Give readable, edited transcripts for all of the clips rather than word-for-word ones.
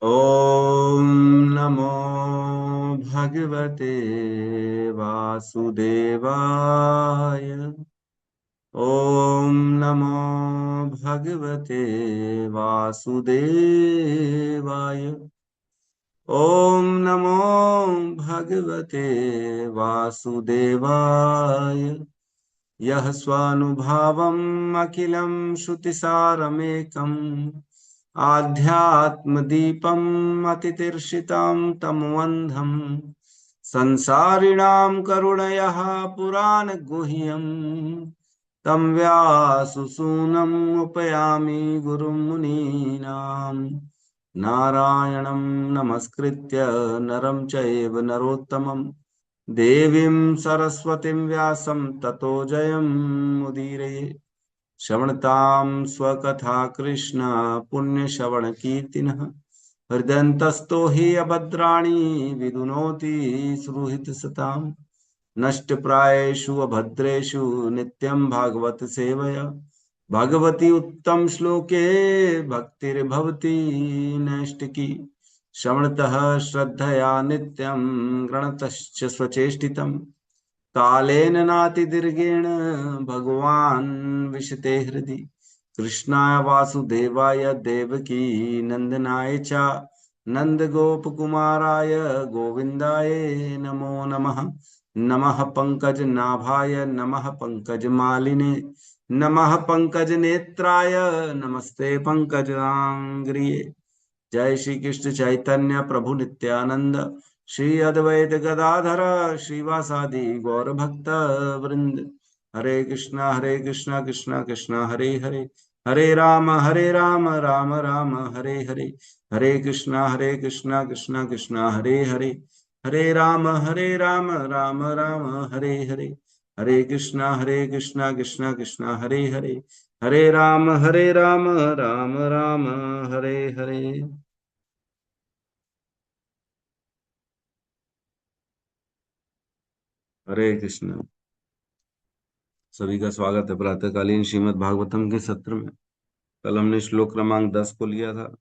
ॐ नमो भगवते वासुदेवाय। ॐ नमो भगवते वासुदेवाय। ॐ नमो भगवते वासुदेवाय। यः स्वानुभावम् अखिलं श्रुतिसारमेकम् आध्यात्मदीपम् अतितीर्षितां तमोऽन्धम् संसारिणां करुणयः पुराणगुह्यम् तं व्याससूनम् उपयामि गुरुं मुनीनाम्। नारायणं नमस्कृत्य नरं चैव नरोत्तमम् देवीं सरस्वतीं व्यासं ततो जयमुदीरये। श्रवणतां स्वकथा कृष्ण पुण्यश्रवणकीर्तिनः हृदयन्तस्तो हि अभद्राणि विदुनोति सुहृत्सताम्। नष्टप्रायेषु अभद्रेषु नित्यं भागवत सेवया भगवती उत्तम श्लोके भक्तिर्भवति नैष्टिकी। श्रवणतः श्रद्धया नित्यं गृणतश्च स्वचेष्टितम् कालेन नातिदीर्घेण भगवान् विशते हृदि। कृष्णाय वासुदेवाय देवकी नंदनाय च नंदगोपकुमाराय गोविन्दाय नमो नमः। नमः पंकजनाभाय नमः पंकजमालिने नमः पंकजनेत्राय नमस्ते पंकजांग्रिये। जय श्री कृष्ण चैतन्य प्रभु नित्यानंद श्री अद्वैत गदाधर श्रीवासादि गौर भक्त वृंद। हरे कृष्णा कृष्णा कृष्णा हरे हरे हरे राम राम राम हरे हरे। हरे कृष्णा कृष्णा कृष्णा हरे हरे हरे राम राम राम हरे हरे। हरे कृष्णा कृष्णा कृष्णा हरे हरे हरे राम राम राम हरे हरे। हरे कृष्ण। सभी का स्वागत है प्रातःकालीन श्रीमद् भागवतम के सत्र में। कल हमने श्लोक क्रमांक 10 को लिया था,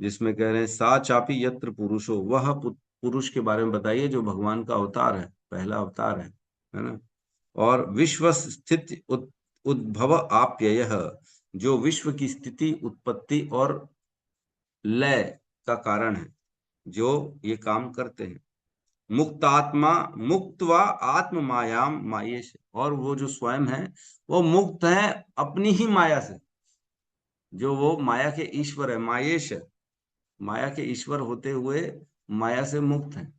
जिसमें कह रहे हैं सा चापी यत्र पुरुषो, वह पुरुष के बारे में बताइए जो भगवान का अवतार है, पहला अवतार है ना। और विश्व स्थिति उद्भव आप्ययः, जो विश्व की स्थिति उत्पत्ति और लय का कारण है, जो ये काम करते हैं। मुक्तात्मा मुक्त व आत्म मायाम मायेश, और वो जो स्वयं है वो मुक्त है अपनी ही माया से। जो वो माया के ईश्वर है, मायेश है, माया के ईश्वर होते हुए माया से मुक्त है,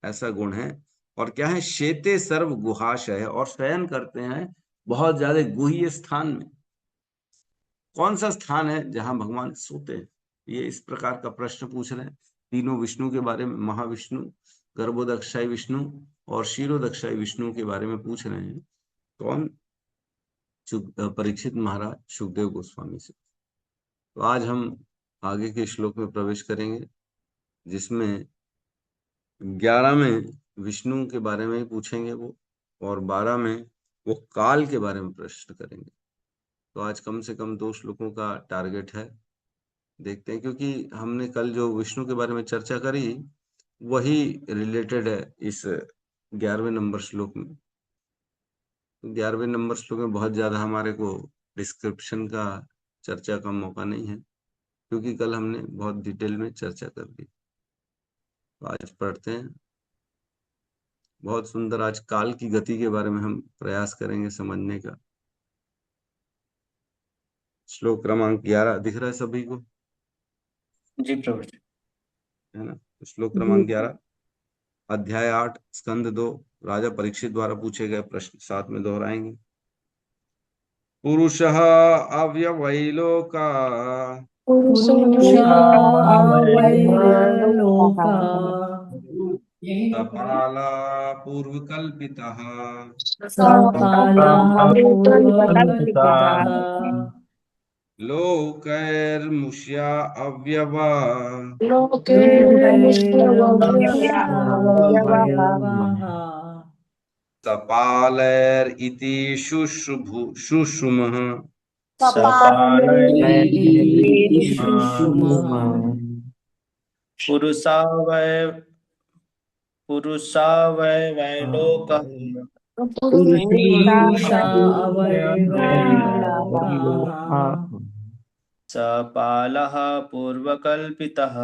ऐसा गुण है। और क्या है, शेते सर्व गुहाशय है, और शयन करते हैं बहुत ज्यादा गुह्य स्थान में। कौन सा स्थान है जहां भगवान सोते हैं, ये इस प्रकार का प्रश्न पूछ रहे हैं। तीनों विष्णु के बारे में, महाविष्णु, गर्भोदक्षाई विष्णु और क्षीरोदक्षाई विष्णु के बारे में पूछ रहे हैं। कौन? परीक्षित महाराज सुखदेव गोस्वामी से। तो आज हम आगे के श्लोक में प्रवेश करेंगे, जिसमें 11 में विष्णु के बारे में ही पूछेंगे वो, और 12 में वो काल के बारे में प्रश्न करेंगे। तो आज कम से कम 2 श्लोकों का टारगेट है। देखते हैं, क्योंकि हमने कल जो विष्णु के बारे में चर्चा करी वही रिलेटेड है इस 11वें नंबर श्लोक में। 11वें नंबर श्लोक में बहुत ज्यादा हमारे को डिस्क्रिप्शन का, चर्चा का मौका नहीं है, क्योंकि कल हमने बहुत डिटेल में चर्चा कर ली। तो आज पढ़ते हैं। बहुत सुंदर, आज काल की गति के बारे में हम प्रयास करेंगे समझने का। श्लोक क्रमांक 11 दिख रहा है सभी को? जी प्रभु जी। है ना? श्लोक क्रमांक 11, अध्याय 8, स्कंद 2, राजा परीक्षित द्वारा पूछे गए प्रश्न साथ में दोहराएंगे। पुरुषः अव्यवैलोका पुरुषा वैर्लोका सपाला पूर्वकल्पितः सपाला पूर्वकल्पितः लोकैर्मुष्या अव्यवा लोकैर्मुष्यावयवाः सपालैरिति शुश्रुमः। सपालैः शुश्रुमः पुरुषा वै पुरुषा वै लोकः पुरुषा लोका अवयवैर्लोकः सपालः पूर्वकल्पितः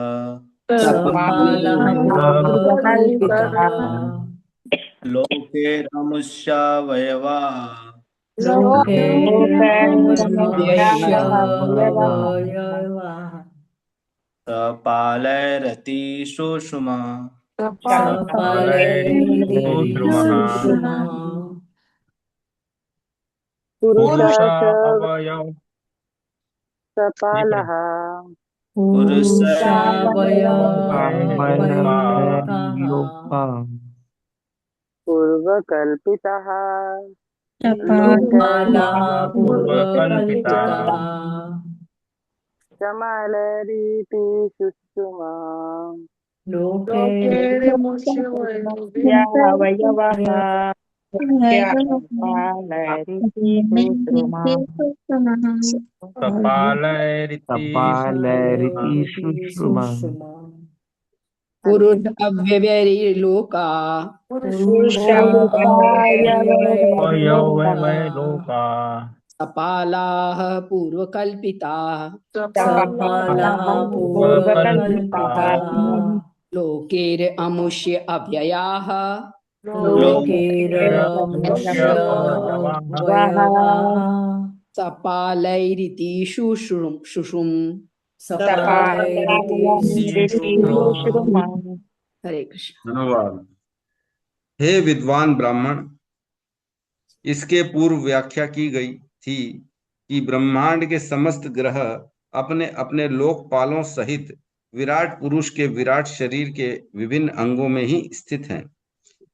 सपालः पूर्वकल्पितः लोके रमुष्यावयवा लोके व्ययः रमयवयवः सपालैरति सुषुमा सपालैरिति सुषुमा पुरुषा अवयव सपालः पुरुषावयवैर्लोकः पूर्वकल्पितः सपालः पूर्वकल्पितः पूर्वकल्पितः समालरीति सुषुमा लोके अवयवः कपालैरिति सुषुमा पुरुष अव्यवैर्लोका लोका सपालाः पूर्वकल्पिताः सपालः पूर्वकल्पितः लोकेरमुष्य अव्ययाः लोकेरमुष्यवयवः सपालैरिति शुश्रुम। सपालैरिति सुषुमा। हरे कृष्ण। धन्यवाद। हे विद्वान ब्राह्मण, इसके पूर्व व्याख्या की गई थी कि ब्रह्मांड के समस्त ग्रह अपने अपने लोकपालों सहित विराट पुरुष के विराट शरीर के विभिन्न अंगों में ही स्थित हैं।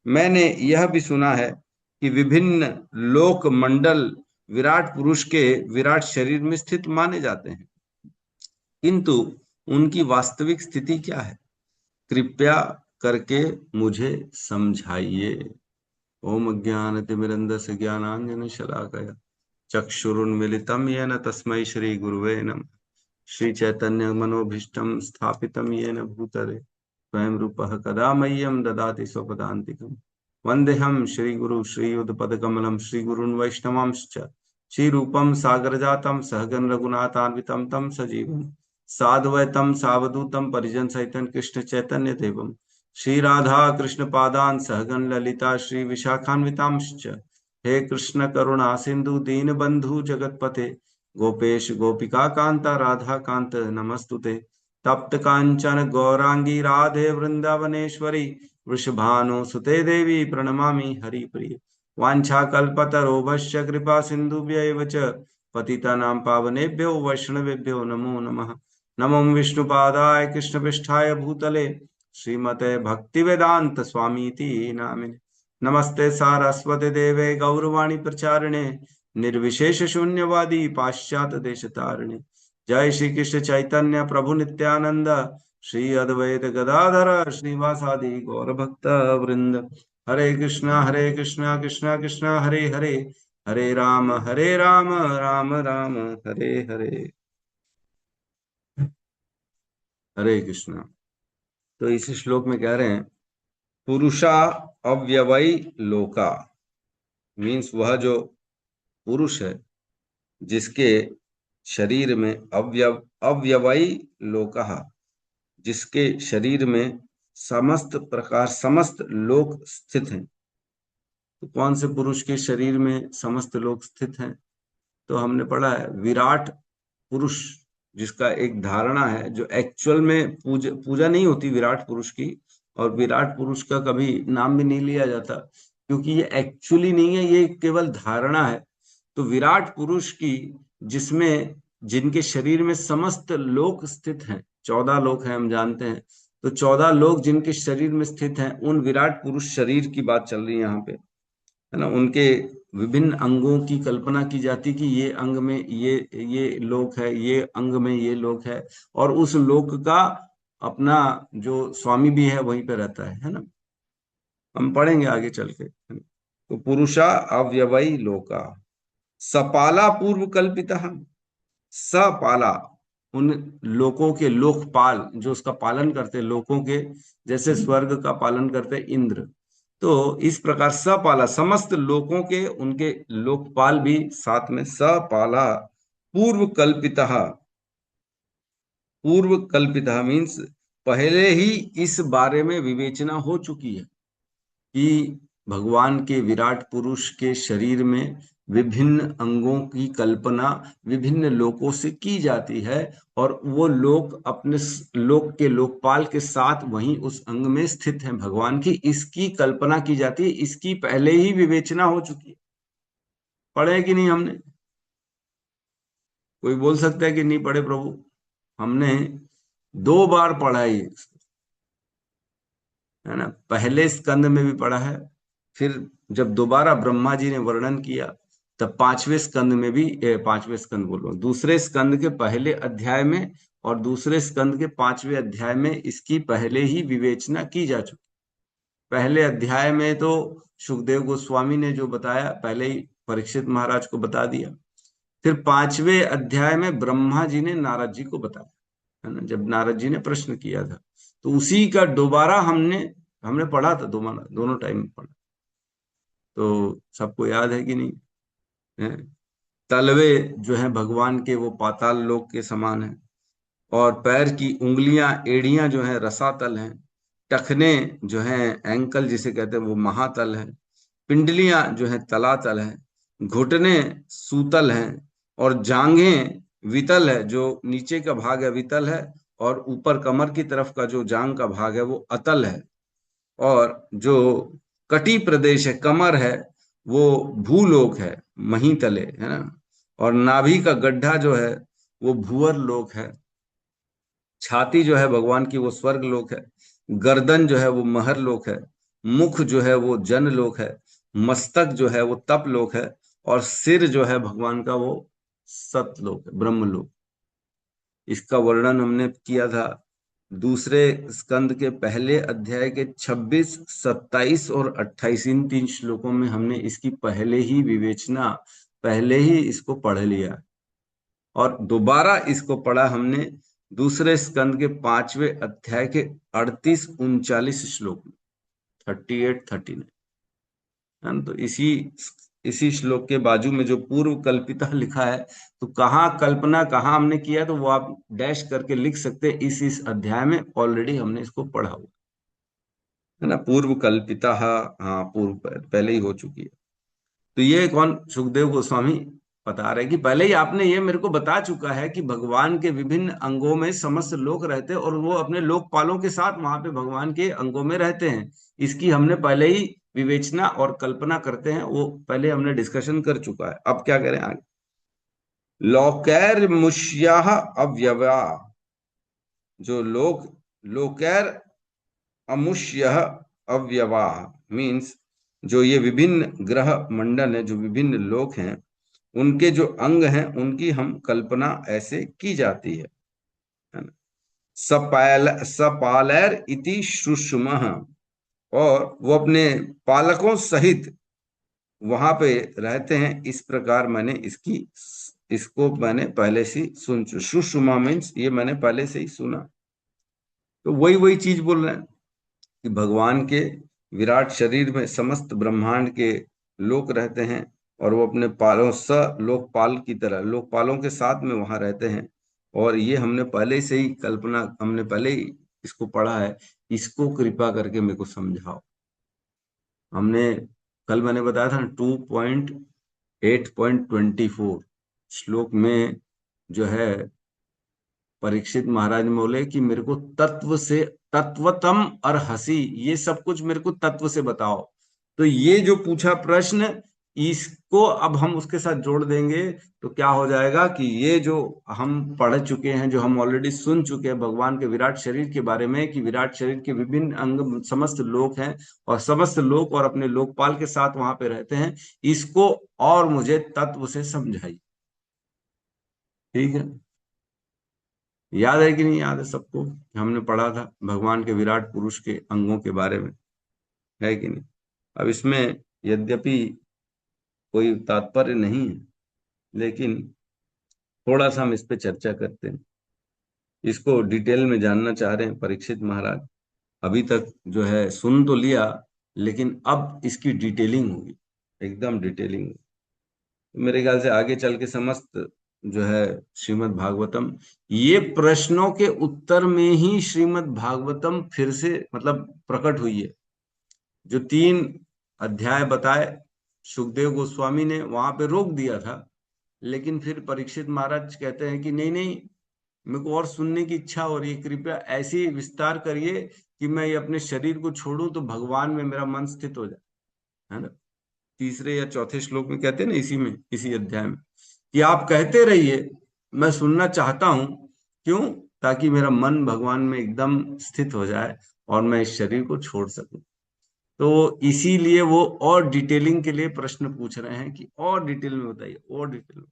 मैंने यह भी सुना है कि विभिन्न लोक मंडल विराट पुरुष के विराट शरीर में स्थित माने जाते हैं, किंतु उनकी वास्तविक स्थिति क्या है, कृपया करके मुझे समझाइए। ओम अज्ञानतिमिरन्धस्य ज्ञानाञ्जन शलाकया चक्षुरुन्मिलितं येन तस्मै श्री गुरुवे नमः। श्री चैतन्य मनोभीष्टं स्थापितं येन भूतले स्वयं रूपः कदा मह्यं ददाति स्वपदान्तिकम्। वन्देऽहं श्रीगुरु श्रीयुतपदकमलं श्रीगुरून् वैष्णवांश्च श्रीरूपं सागरजातं सहगण रघुनाथान्वितं तं सजीवं साद्वैतं सावधूतं परिजन सहितं कृष्ण चैतन्य देवं श्री राधा कृष्ण पादान सहगण ललिता श्री विशाखान्वितांश्च। हे कृष्ण करुणा सिंधु दीन बंधु जगतपते गोपेश गोपिका कांता राधा कांत नमस्तुते। तप्त कांचन गौरांगी राधे वृंदावनेश्वरी वृषभानु सुते देवी प्रणमामि हरिप्रिय। वाञ्छाकल्पतरोभश्च कृपा सिन्धुभ्यैव च पतितानां पावनेभ्यो वैष्णवेभ्यो नमो नमः। नमो विष्णुपादाय कृष्णपृष्ठाय भूतले श्रीमते भक्तिवेदांत स्वामीति नामिने। नमस्ते सारस्वते देवे गौरवाणी प्रचारिणे निर्विशेष शून्यवादी पाश्चात्य देश तारिणे। जय श्री कृष्ण चैतन्य प्रभु नित्यानंद श्री अद्वैत गदाधर श्रीवासादि गौर भक्त वृंद। हरे कृष्णा कृष्णा कृष्णा हरे हरे, हरे राम राम राम हरे हरे। हरे कृष्णा। तो इस श्लोक में कह रहे हैं पुरुषा अव्यवई लोका, मीन्स वह जो पुरुष है जिसके शरीर में अव्यवई लोका, जिसके शरीर में समस्त लोक स्थित हैं। तो कौन से पुरुष के शरीर में समस्त लोक स्थित हैं? तो हमने पढ़ा है विराट पुरुष, जिसका एक धारणा है जो एक्चुअल में पूजा नहीं होती विराट पुरुष की, और विराट पुरुष का कभी नाम भी नहीं लिया जाता क्योंकि ये एक्चुअली नहीं है, ये केवल धारणा है। तो विराट पुरुष की जिसमें जिनके शरीर में समस्त लोक स्थित हैं, 14 लोक हैं हम जानते हैं, तो 14 लोक जिनके शरीर में स्थित हैं उन विराट पुरुष शरीर की बात चल रही है यहाँ पे, है ना। उनके विभिन्न अंगों की कल्पना की जाती कि ये अंग में ये लोक है, ये अंग में ये लोक है, और उस लोक का अपना जो स्वामी भी है वहीं पे रहता है ना। हम पढ़ेंगे आगे चल के। तो पुरुषा अव्यवई लोका सपाला पूर्व कल्पिता, सपाला उन लोकों के लोकपाल जो उसका पालन करते, लोकों के जैसे स्वर्ग का पालन करते इंद्र, तो इस प्रकार सपाला समस्त लोकों के उनके लोकपाल भी साथ में सपाला पूर्व कल्पिता। पूर्व कल्पिता मीन्स पहले ही इस बारे में विवेचना हो चुकी है कि भगवान के विराट पुरुष के शरीर में विभिन्न अंगों की कल्पना विभिन्न लोकों से की जाती है, और वो लोक अपने लोक के लोकपाल के साथ वहीं उस अंग में स्थित हैं भगवान की, इसकी कल्पना की जाती है। इसकी पहले ही विवेचना हो चुकी है। पढ़े कि नहीं हमने? कोई बोल सकता है कि नहीं पढ़े प्रभु? हमने 2 बार पढ़ा है ना। पहले स्कंद में भी पढ़ा है, फिर जब दोबारा ब्रह्मा जी ने वर्णन किया तब 5वें स्कंद में भी 5वें स्कंद बोलो, दूसरे स्कंद के पहले अध्याय में और दूसरे स्कंद के 5वें अध्याय में इसकी पहले ही विवेचना की जा चुकी। पहले अध्याय में तो सुखदेव गोस्वामी ने जो बताया पहले ही परीक्षित महाराज को बता दिया, फिर 5वें अध्याय में ब्रह्मा जी ने नारद जी को बताया, है ना, जब नारद जी ने प्रश्न किया था, तो उसी का दोबारा हमने हमने पढ़ा था, दोनों टाइम पढ़ा। तो सबको याद है कि नहीं है? तलवे जो है भगवान के वो पाताल लोक के समान है, और पैर की उंगलियां एड़ियां जो है रसातल हैं, टखने जो है एंकल जिसे कहते हैं वो महातल है, पिंडलियां जो है तलातल है, घुटने सूतल हैं, और जांघें वितल है, जो नीचे का भाग है वितल है, और ऊपर कमर की तरफ का जो जांग का भाग है वो अतल है, और जो कटी प्रदेश है कमर है वो भूलोक है, मही तले, है ना, और नाभि का गड्ढा जो है वो भूअर लोक है, छाती जो है भगवान की वो स्वर्ग लोक है, गर्दन जो है वो महर लोक है, मुख जो है वो जन लोक है, मस्तक जो है वो तप लोक है, और सिर जो है भगवान का वो सतलोक है, ब्रह्म लोक। इसका वर्णन हमने किया था दूसरे स्कंद के पहले अध्याय के 26, 27 और 28 इन 3 श्लोकों में हमने इसकी पहले ही विवेचना, पहले ही इसको पढ़ लिया, और दोबारा इसको पढ़ा हमने दूसरे स्कंद के 5वें अध्याय के 38, 39 श्लोक में, 38, 39, है ना। तो इसी श्लोक के बाजू में जो पूर्व कल्पिता लिखा है, तो कहाँ कल्पना कहाँ हमने किया, तो वो आप डैश करके लिख सकते हैं। इस अध्याय में ऑलरेडी हमने इसको पढ़ा हुआ है ना। पूर्व कल्पिता, हाँ पूर्व पहले ही हो चुकी है। तो ये कौन? सुखदेव गोस्वामी बता रहे कि पहले ही आपने ये मेरे को बता चुका है कि भगवान के विभिन्न अंगों में समस्त लोग रहते हैं, और वो अपने लोकपालों के साथ वहां पे भगवान के अंगों में रहते हैं। इसकी हमने पहले ही विवेचना और कल्पना करते हैं, वो पहले हमने डिस्कशन कर चुका है। अब क्या करें आगे? लोकैर्मुष्या अव्यवा, जो लोकैर अमुष्य अव्यवाह मीन्स जो ये विभिन्न ग्रह मंडल है, जो विभिन्न लोक हैं, उनके जो अंग हैं उनकी हम कल्पना ऐसे की जाती है ना। सपालैर इति सुषुमः, और वो अपने पालकों सहित वहां पे रहते हैं, इस प्रकार मैंने इसको मैंने पहले से सुन, सुषुमा मीन्स ये मैंने पहले से ही सुना। तो वही चीज बोल रहे हैं कि भगवान के विराट शरीर में समस्त ब्रह्मांड के लोक रहते हैं, और वो अपने पालों लोकपाल की तरह लोकपालों के साथ में वहां रहते हैं। और ये हमने पहले से ही कल्पना, हमने पहले ही इसको पढ़ा है। इसको कृपा करके मेरे को समझाओ। हमने कल मैंने बताया था 2.8.24 श्लोक में जो है परीक्षित महाराज ने बोले कि मेरे को तत्व से, तत्वतम और हंसी, ये सब कुछ मेरे को तत्व से बताओ। तो ये जो पूछा प्रश्न, इसको अब हम उसके साथ जोड़ देंगे तो क्या हो जाएगा कि ये जो हम पढ़ चुके हैं, जो हम ऑलरेडी सुन चुके हैं भगवान के विराट शरीर के बारे में, कि विराट शरीर के विभिन्न अंग समस्त लोक हैं, और समस्त लोक और अपने लोकपाल के साथ वहां पे रहते हैं, इसको और मुझे तत्व से समझाइए। ठीक है? याद है कि नहीं याद है सबको? हमने पढ़ा था भगवान के विराट पुरुष के अंगों के बारे में, है कि नहीं? अब इसमें यद्यपि कोई तात्पर्य नहीं है, लेकिन थोड़ा सा हम इस पे चर्चा करते हैं। इसको डिटेल में जानना चाह रहे हैं परीक्षित महाराज। अभी तक जो है सुन तो लिया, लेकिन अब इसकी डिटेलिंग होगी, एकदम डिटेलिंग। मेरे ख्याल से आगे चल के समस्त जो है श्रीमद् भागवतम, ये प्रश्नों के उत्तर में ही श्रीमद् भागवतम फिर से मतलब प्रकट हुई है। जो 3 अध्याय बताए सुखदेव गोस्वामी ने वहां पे रोक दिया था, लेकिन फिर परीक्षित महाराज कहते हैं कि नहीं नहीं, मेरे को और सुनने की इच्छा हो रही है, कृपया ऐसी विस्तार करिए कि मैं ये अपने शरीर को छोड़ूं तो भगवान में मेरा मन स्थित हो जाए, है ना। 3 या 4 श्लोक में कहते हैं ना, इसी अध्याय में, कि आप कहते रहिए, मैं सुनना चाहता हूं। क्यों? ताकि मेरा मन भगवान में एकदम स्थित हो जाए और मैं इस शरीर को छोड़ सकूं। तो इसीलिए वो और डिटेलिंग के लिए प्रश्न पूछ रहे हैं कि और डिटेल में बताइए, और डिटेल में।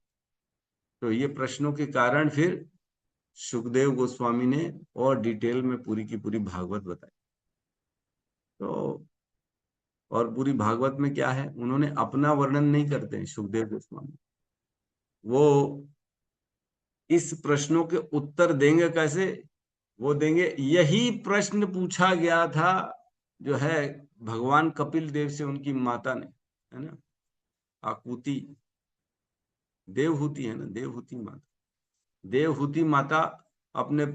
तो ये प्रश्नों के कारण फिर सुखदेव गोस्वामी ने और डिटेल में पूरी की पूरी भागवत बताई। तो और पूरी भागवत में क्या है, उन्होंने अपना वर्णन नहीं करते हैं सुखदेव गोस्वामी, वो इस प्रश्नों के उत्तर देंगे कैसे, वो देंगे यही प्रश्न पूछा गया था जो है भगवान कपिल देव से उनकी माता ने, है ना, आकुति, देवहूति है ना, देवहूति माता अपने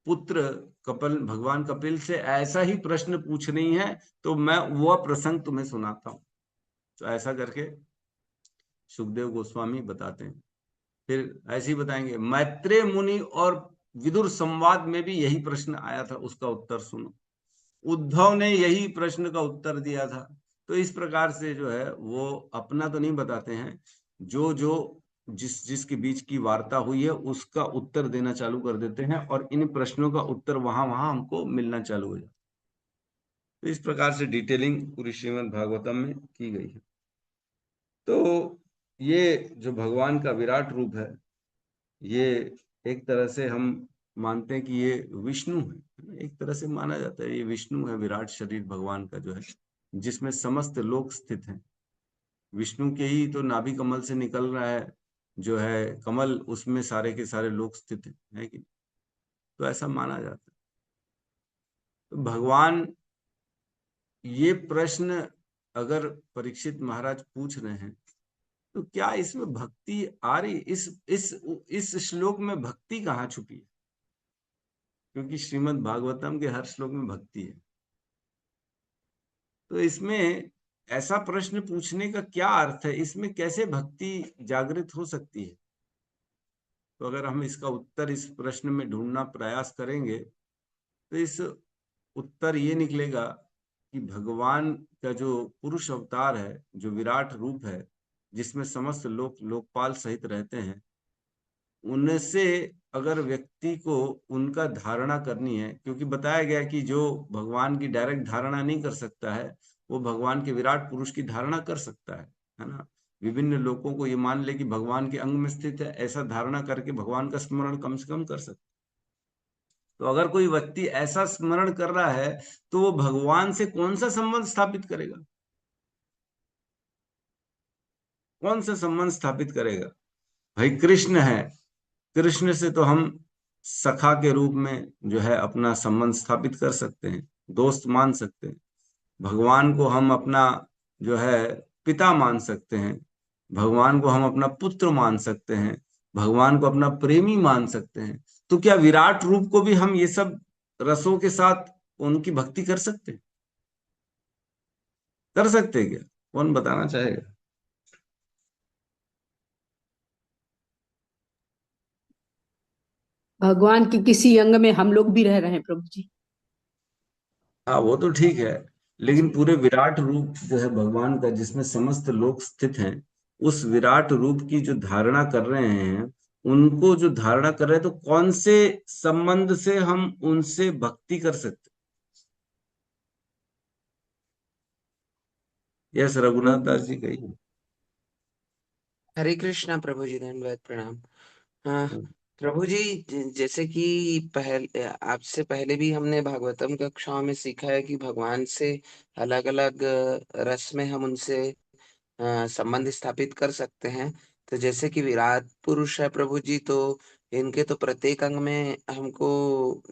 पुत्र भगवान कपिल से ऐसा ही प्रश्न पूछ रही है, तो मैं वह प्रसंग तुम्हें सुनाता हूं। तो ऐसा करके सुखदेव गोस्वामी बताते हैं। फिर ऐसे ही बताएंगे, मैत्रेय मुनि और विदुर संवाद में भी यही प्रश्न आया था, उसका उत्तर सुनो। उद्धव ने यही प्रश्न का उत्तर दिया था। तो इस प्रकार से जो है वो अपना तो नहीं बताते हैं, जो जो जिसके बीच की वार्ता हुई है उसका उत्तर देना चालू कर देते हैं, और इन प्रश्नों का उत्तर वहां वहां हमको मिलना चालू हो जाता है। तो इस प्रकार से डिटेलिंग पूरी श्रीमद् भागवतम में की गई है। तो ये जो भगवान का विराट रूप है, ये एक तरह से हम मानते हैं कि ये विष्णु है, एक तरह से माना जाता है ये विष्णु है, विराट शरीर भगवान का जो है, जिसमें समस्त लोक स्थित हैं। विष्णु के ही तो नाभि कमल से निकल रहा है जो है कमल, उसमें सारे के सारे लोग स्थित हैं, है कि नहीं? तो ऐसा माना जाता है। तो भगवान, ये प्रश्न अगर परीक्षित महाराज पूछ रहे हैं, तो क्या इसमें भक्ति आ रही? इस श्लोक में भक्ति कहाँ छुपी है? क्योंकि श्रीमद् भागवतम के हर श्लोक में भक्ति है। तो इसमें ऐसा प्रश्न पूछने का क्या अर्थ है? इसमें कैसे भक्ति जागृत हो सकती है? तो अगर हम इसका उत्तर इस प्रश्न में ढूंढना प्रयास करेंगे, तो इस उत्तर ये निकलेगा कि भगवान का जो पुरुष अवतार है, जो विराट रूप है, जिसमें समस्त लोकपाल सहित रहते हैं, उनसे अगर व्यक्ति को उनका धारणा करनी है, क्योंकि बताया गया कि जो भगवान की डायरेक्ट धारणा नहीं कर सकता है, वो भगवान के विराट पुरुष की धारणा कर सकता है ना। विभिन्न लोगों को ये मान ले कि भगवान के अंग में स्थित है, ऐसा धारणा करके भगवान का स्मरण कम से कम कर सकता। तो अगर कोई व्यक्ति ऐसा स्मरण कर रहा है, तो वो भगवान से कौन सा संबंध स्थापित करेगा? कौन सा संबंध स्थापित करेगा? भाई कृष्ण है, कृष्ण से तो हम सखा के रूप में जो है अपना संबंध स्थापित कर सकते हैं, दोस्त मान सकते हैं। भगवान को हम अपना जो है पिता मान सकते हैं, भगवान को हम अपना पुत्र मान सकते हैं, भगवान को अपना प्रेमी मान सकते हैं। तो क्या विराट रूप को भी हम ये सब रसों के साथ उनकी भक्ति कर सकते हैं? कर सकते हैं क्या? कौन बताना चाहेगा? भगवान के किसी अंग में हम लोग भी रह रहे हैं प्रभु जी। हाँ, वो तो ठीक है, लेकिन पूरे विराट रूप जो है भगवान का, जिसमें समस्त लोग स्थित हैं, उस विराट रूप की जो धारणा कर रहे हैं, उनको जो धारणा कर रहे हैं, तो कौन से संबंध से हम उनसे भक्ति कर सकते? यस, रघुनाथ दास जी कहिए। हरे कृष्णा प्रभु जी, धन्यवाद, प्रणाम। प्रभु जी, जैसे कि आपसे पहले भी हमने भागवतम कक्षाओं में सीखा है कि भगवान से अलग अलग रस में हम उनसे संबंध स्थापित कर सकते हैं। तो जैसे कि विराट पुरुष है प्रभु जी, तो इनके तो प्रत्येक अंग में हमको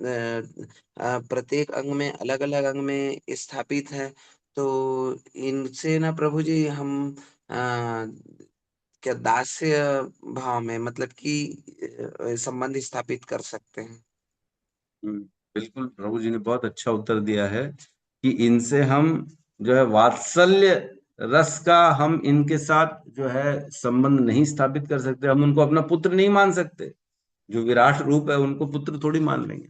प्रत्येक अंग में अलग अलग अंग में स्थापित है। तो इनसे ना प्रभु जी हम क्या दास्य भाव में मतलब कि संबंध स्थापित कर सकते हैं। बिल्कुल, प्रभु जी ने बहुत अच्छा उत्तर दिया है कि इनसे हम जो है वात्सल्य रस का हम इनके साथ जो है संबंध नहीं स्थापित कर सकते। हम उनको अपना पुत्र नहीं मान सकते। जो विराट रूप है उनको पुत्र थोड़ी मान लेंगे,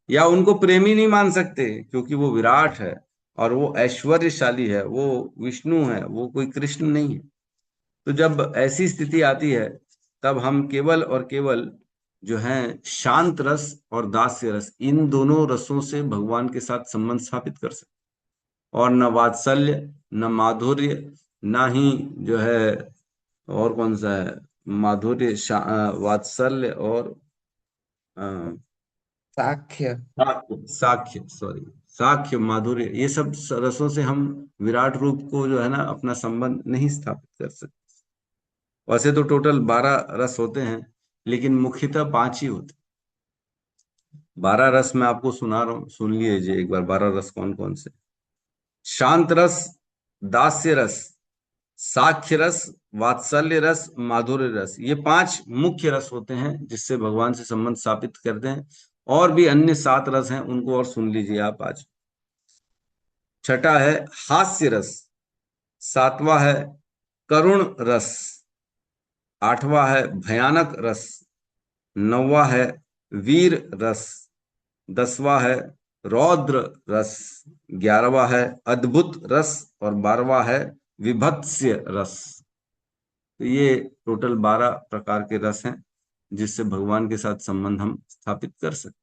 या उनको प्रेमी नहीं मान सकते, क्योंकि वो विराट है और वो ऐश्वर्यशाली है, वो विष्णु है, वो कोई कृष्ण नहीं है। तो जब ऐसी स्थिति आती है तब हम केवल और केवल जो है शांत रस और दास्य रस, इन दोनों रसों से भगवान के साथ संबंध स्थापित कर सकते, और न वात्सल्य, न माधुर्य, ना ही जो है और कौन सा है माधुर्य, वात्सल्य और अ, साख्य। साख्य, सॉरी, साख्य, माधुर्य, ये सब रसों से हम विराट रूप को जो है ना अपना संबंध नहीं स्थापित कर सकते। वैसे तो टोटल 12 रस होते हैं, लेकिन मुख्यतः 5 ही होते। 12 रस मैं आपको सुना रहा हूं, सुन लीजिए एक बार 12 रस कौन कौन से। शांत रस, दास्य रस, साख्य रस, वात्सल्य रस, माधुर्य रस, ये 5 मुख्य रस होते हैं जिससे भगवान से संबंध स्थापित करते हैं। और भी अन्य 7 रस हैं, उनको और सुन लीजिए आप आज। छठा है हास्य रस, सातवां है करुण रस, आठवां है भयानक रस, नौवां है वीर रस, 10वां है रौद्र रस, 11वां है अद्भुत रस, और 12वां है विभत्स्य रस। तो ये टोटल 12 प्रकार के रस हैं जिससे भगवान के साथ संबंध हम स्थापित कर सकते।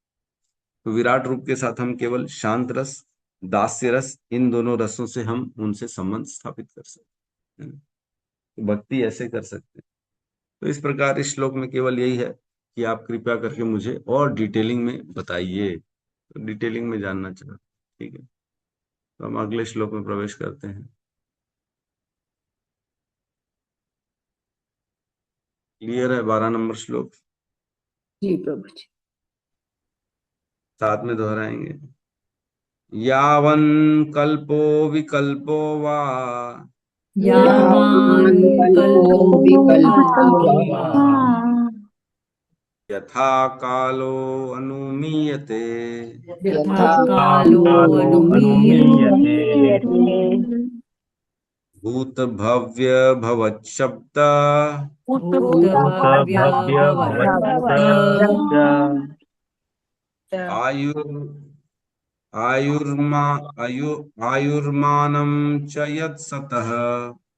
तो विराट रूप के साथ हम केवल शांत रस, दास्य रस, इन दोनों रसों से हम उनसे संबंध स्थापित कर सकते हैं। तो भक्ति ऐसे कर सकते हैं। तो इस प्रकार इस श्लोक में केवल यही है कि आप कृपया करके मुझे और डिटेलिंग में बताइए। तो डिटेलिंग में जानना चाहते, ठीक है, तो हम अगले श्लोक में प्रवेश करते हैं। क्लियर है 12 नंबर श्लोक? जी प्रभु जी। साथ में दोहराएंगे। यावन कल्पो विकल्पो वा यावान् कल्पो विकल्पो वा यथा कालो अनुमीयते यथा कालो कालो अनुमीयते अनुमीयते भूत भव्य भवच्छब्द भूतभव्य भव्य भवच्छब्द भवच्छब्द आयुर् आयुर्मा आयु आयुर्मानं च यत्सतः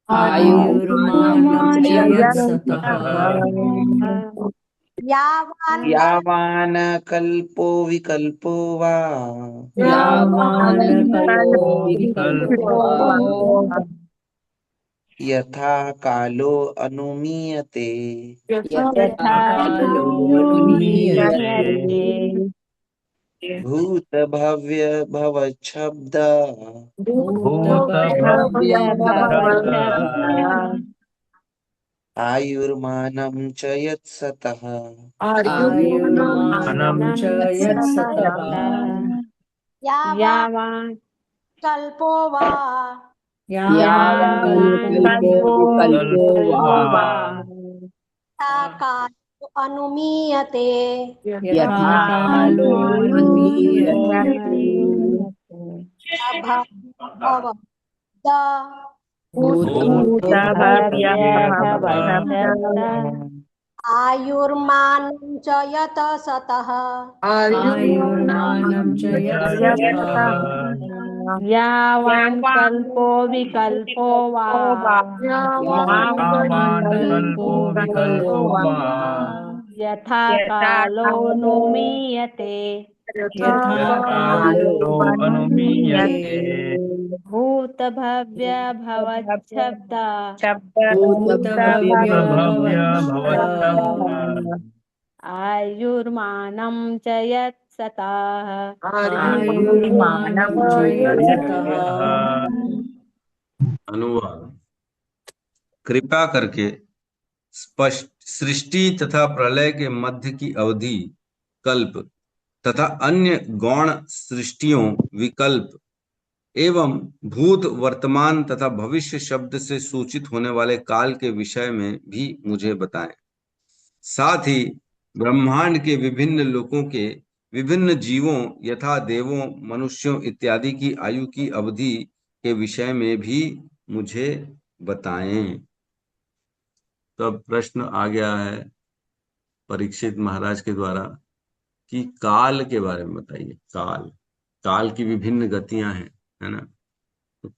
आयुर्मानं च यत्सतः यावान कल्पो विकल्पो वा यावान् कल्पो कल्पो विकल्पो वा यथा कालो अनुमीयते यथा कालो अनुमीयते भूत भव्य भवच्छब्द भूत भव्य भूतभव्य भवच्छब्द आयुर्मानं च यत्सतः आयुर्मानं अनं च यत्सतः यावान् कल्पो वा यावान् कल्पो कल्पो विकल्पो वा वा यथा कालो अनुमीयते यथा कालो अनुमीयते अभवद भूतभव्य भवच्छब्द आयुर्मानं च यतसतः आयुर्मानं च यत्सतः यावान् कल्पो विकल्पो वा यावान् कल्पो विकल्पो वा यथा कालोऽनुमीयते यथा कालो अनुमीयते भूतभव्य भवच्छब्द भूतभव्य भूतभव्य भवच्छब्द भवच्छब्द आयुर्मानं च यत्सतः आयुर्मानं च यत्सतः। अनुवाद। कृपा करके स्पष्ट सृष्टि तथा प्रलय के मध्य की अवधि कल्प तथा अन्य गौण सृष्टियों विकल्प एवं भूत वर्तमान तथा भविष्य शब्द से सूचित होने वाले काल के विषय में भी मुझे बताएं। साथ ही ब्रह्मांड के विभिन्न लोकों के विभिन्न जीवों यथा देवों मनुष्यों इत्यादि की आयु की अवधि के विषय में भी मुझे बताएं। तो अब प्रश्न आ गया है परीक्षित महाराज के द्वारा कि काल के बारे में बताइए। काल, काल की विभिन्न गतियां हैं, है ना। तो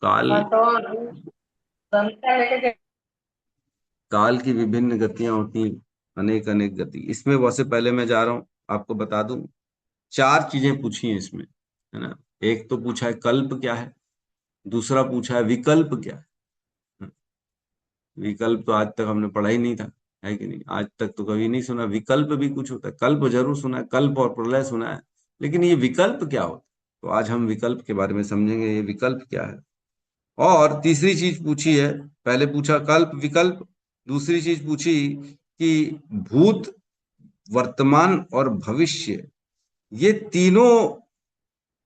काल की विभिन्न गतियां होती हैं, अनेक अनेक गति। इसमें वैसे पहले मैं जा रहा हूं, आपको बता दूं, 4 चीजें पूछी हैं इसमें, है ना। एक तो पूछा है कल्प क्या है, दूसरा पूछा है विकल्प क्या है। विकल्प तो आज तक हमने पढ़ा ही नहीं था, है कि नहीं। आज तक तो कभी नहीं सुना विकल्प भी कुछ होता है। कल्प जरूर सुना है, कल्प और प्रलय सुना है, लेकिन ये विकल्प क्या होता है। तो आज हम विकल्प के बारे में समझेंगे, ये विकल्प क्या है। और तीसरी चीज पूछी है, पहले पूछा कल्प विकल्प, दूसरी चीज पूछी कि भूत वर्तमान और भविष्य, ये तीनों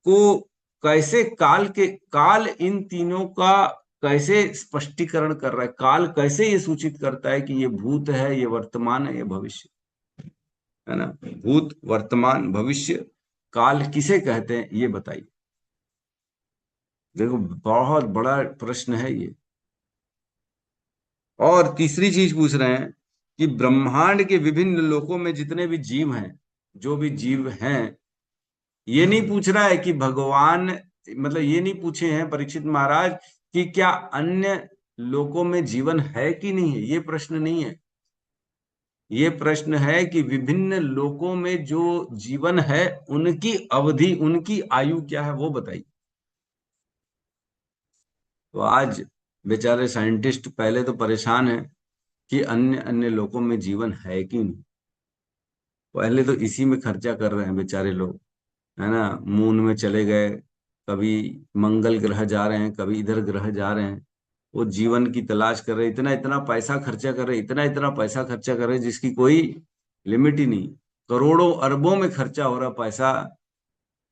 को कैसे काल इन तीनों का कैसे स्पष्टीकरण कर रहा है। काल कैसे ये सूचित करता है कि ये भूत है, ये वर्तमान है, ये भविष्य है ना। भूत वर्तमान भविष्य काल किसे कहते हैं ये बताइए। देखो बहुत बड़ा प्रश्न है ये। और तीसरी चीज पूछ रहे हैं कि ब्रह्मांड के विभिन्न लोकों में जितने भी जीव हैं, जो भी जीव हैं, ये नहीं पूछ रहा है कि भगवान, मतलब ये नहीं पूछे हैं परीक्षित महाराज कि क्या अन्य लोकों में जीवन है कि नहीं है। ये प्रश्न नहीं है। ये प्रश्न है कि विभिन्न लोकों में जो जीवन है उनकी अवधि, उनकी आयु क्या है, वो बताइए। तो आज बेचारे साइंटिस्ट पहले तो परेशान है कि अन्य अन्य लोकों में जीवन है कि नहीं। पहले तो इसी में खर्चा कर रहे हैं बेचारे लोग, है ना। मून में चले गए, कभी मंगल ग्रह जा रहे हैं, कभी इधर ग्रह जा रहे हैं। वो जीवन की तलाश कर रहे, इतना इतना पैसा खर्चा कर रहे, इतना इतना पैसा खर्चा कर रहे जिसकी कोई लिमिट ही नहीं। करोड़ों अरबों में खर्चा हो रहा पैसा,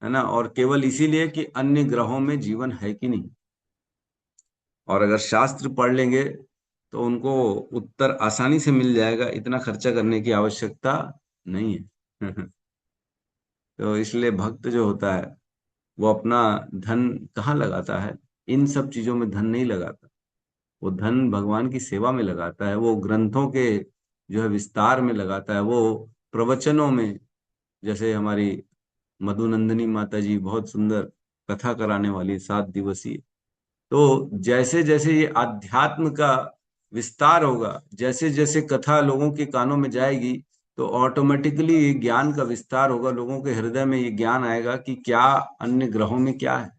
है ना। और केवल इसीलिए कि अन्य ग्रहों में जीवन है कि नहीं। और अगर शास्त्र पढ़ लेंगे तो उनको उत्तर आसानी से मिल जाएगा, इतना खर्चा करने की आवश्यकता नहीं है। तो इसलिए भक्त जो होता है वो अपना धन कहाँ लगाता है, इन सब चीजों में धन नहीं लगाता। वो धन भगवान की सेवा में लगाता है, वो ग्रंथों के जो है विस्तार में लगाता है, वो प्रवचनों में। जैसे हमारी मधुनंदिनी माता जी बहुत सुंदर कथा कराने वाली 7 दिवसीय। तो जैसे जैसे ये अध्यात्म का विस्तार होगा, जैसे जैसे कथा लोगों के कानों में जाएगी, तो ऑटोमेटिकली ये ज्ञान का विस्तार होगा। लोगों के हृदय में ये ज्ञान आएगा कि क्या अन्य ग्रहों में क्या है,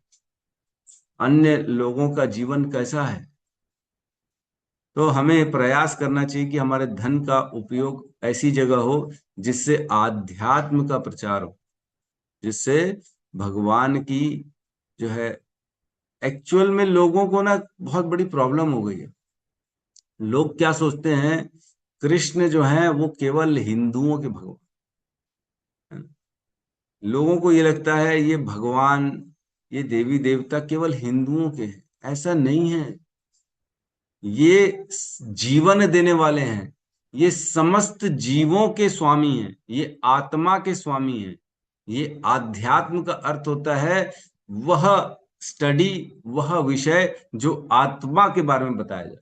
अन्य लोगों का जीवन कैसा है। तो हमें प्रयास करना चाहिए कि हमारे धन का उपयोग ऐसी जगह हो जिससे आध्यात्म का प्रचार हो, जिससे भगवान की जो है, एक्चुअल में लोगों को ना बहुत बड़ी प्रॉब्लम हो गई है। लोग क्या सोचते हैं, कृष्ण जो है वो केवल हिंदुओं के भगवान। लोगों को ये लगता है ये भगवान, ये देवी देवता केवल हिंदुओं के हैं। ऐसा नहीं है। ये जीवन देने वाले हैं, ये समस्त जीवों के स्वामी हैं, ये आत्मा के स्वामी हैं। ये आध्यात्म का अर्थ होता है वह स्टडी, वह विषय जो आत्मा के बारे में बताया जाए।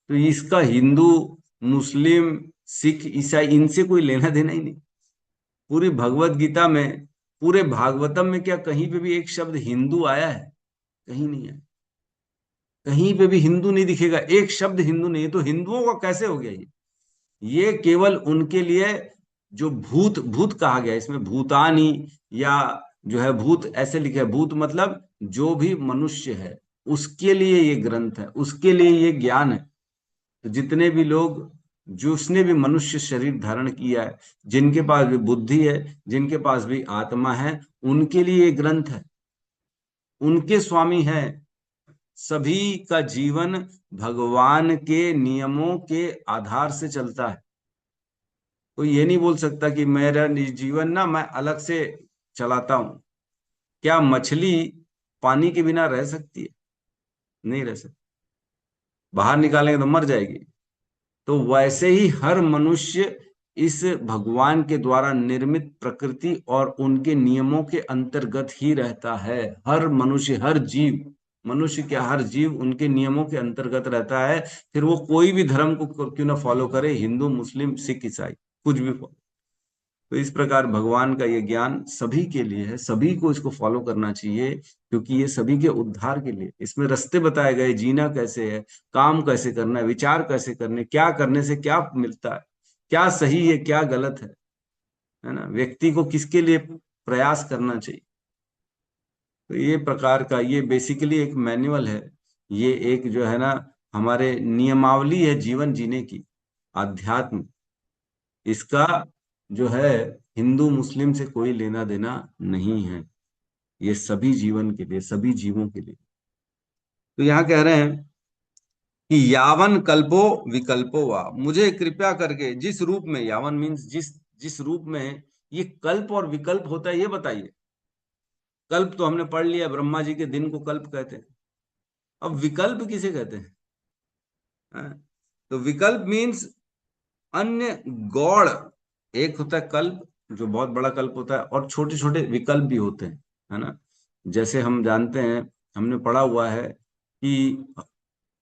तो इसका हिंदू, मुस्लिम, सिख, ईसाई इनसे कोई लेना देना ही नहीं। पूरी भगवत गीता में, पूरे भागवतम में क्या कहीं पे भी एक शब्द हिंदू आया है? कहीं नहीं है। कहीं पे भी हिंदू नहीं दिखेगा, एक शब्द हिंदू नहीं है। तो हिंदुओं का कैसे हो गया ये केवल उनके लिए जो भूत, भूत कहा गया इसमें भूतानी, या जो है भूत ऐसे लिखे है, भूत मतलब जो भी मनुष्य है उसके लिए ये ग्रंथ है, उसके लिए ये ज्ञान है। तो जितने भी लोग, जिसने भी मनुष्य शरीर धारण किया है, जिनके पास भी बुद्धि है, जिनके पास भी आत्मा है, उनके लिए ये ग्रंथ है, उनके स्वामी है सभी का जीवन भगवान के नियमों के आधार से चलता है। कोई ये नहीं बोल सकता कि मेरा जीवन ना मैं अलग से चलाता हूं। क्या मछली पानी के बिना रह सकती है? नहीं रह सकती, बाहर निकालेंगे तो मर जाएगी। तो वैसे ही हर मनुष्य इस भगवान के द्वारा निर्मित प्रकृति और उनके नियमों के अंतर्गत ही रहता है। हर मनुष्य, हर जीव, मनुष्य क्या हर जीव उनके नियमों के अंतर्गत रहता है। फिर वो कोई भी धर्म को क्यों ना फॉलो करे, हिंदू, मुस्लिम, सिख, ईसाई, कुछ भी follow। तो इस प्रकार भगवान का ये ज्ञान सभी के लिए है, सभी को इसको फॉलो करना चाहिए, क्योंकि ये सभी के उद्धार के लिए। इसमें रास्ते बताए गए, जीना कैसे है, काम कैसे करना है, विचार कैसे करने, क्या करने से क्या मिलता है, क्या सही है क्या गलत है ना, व्यक्ति को किसके लिए प्रयास करना चाहिए। तो ये प्रकार का, ये बेसिकली एक मैनुअल है, ये एक जो है ना हमारे नियमावली है जीवन जीने की, आध्यात्म। इसका जो है हिंदू मुस्लिम से कोई लेना देना नहीं है, ये सभी जीवन के लिए, सभी जीवों के लिए। तो यहाँ कह रहे हैं कि यावन कल्पो विकल्पो वा, मुझे कृपया करके जिस रूप में, यावन मीन्स जिस जिस रूप में ये कल्प और विकल्प होता है ये बताइए। कल्प तो हमने पढ़ लिया, ब्रह्मा जी के दिन को कल्प कहते हैं। अब विकल्प किसे कहते हैं? हाँ? तो विकल्प मीन्स अन्य गौड़। एक होता है कल्प जो बहुत बड़ा कल्प होता है, और छोटे छोटे विकल्प भी होते हैं, है ना। जैसे हम जानते हैं, हमने पढ़ा हुआ है कि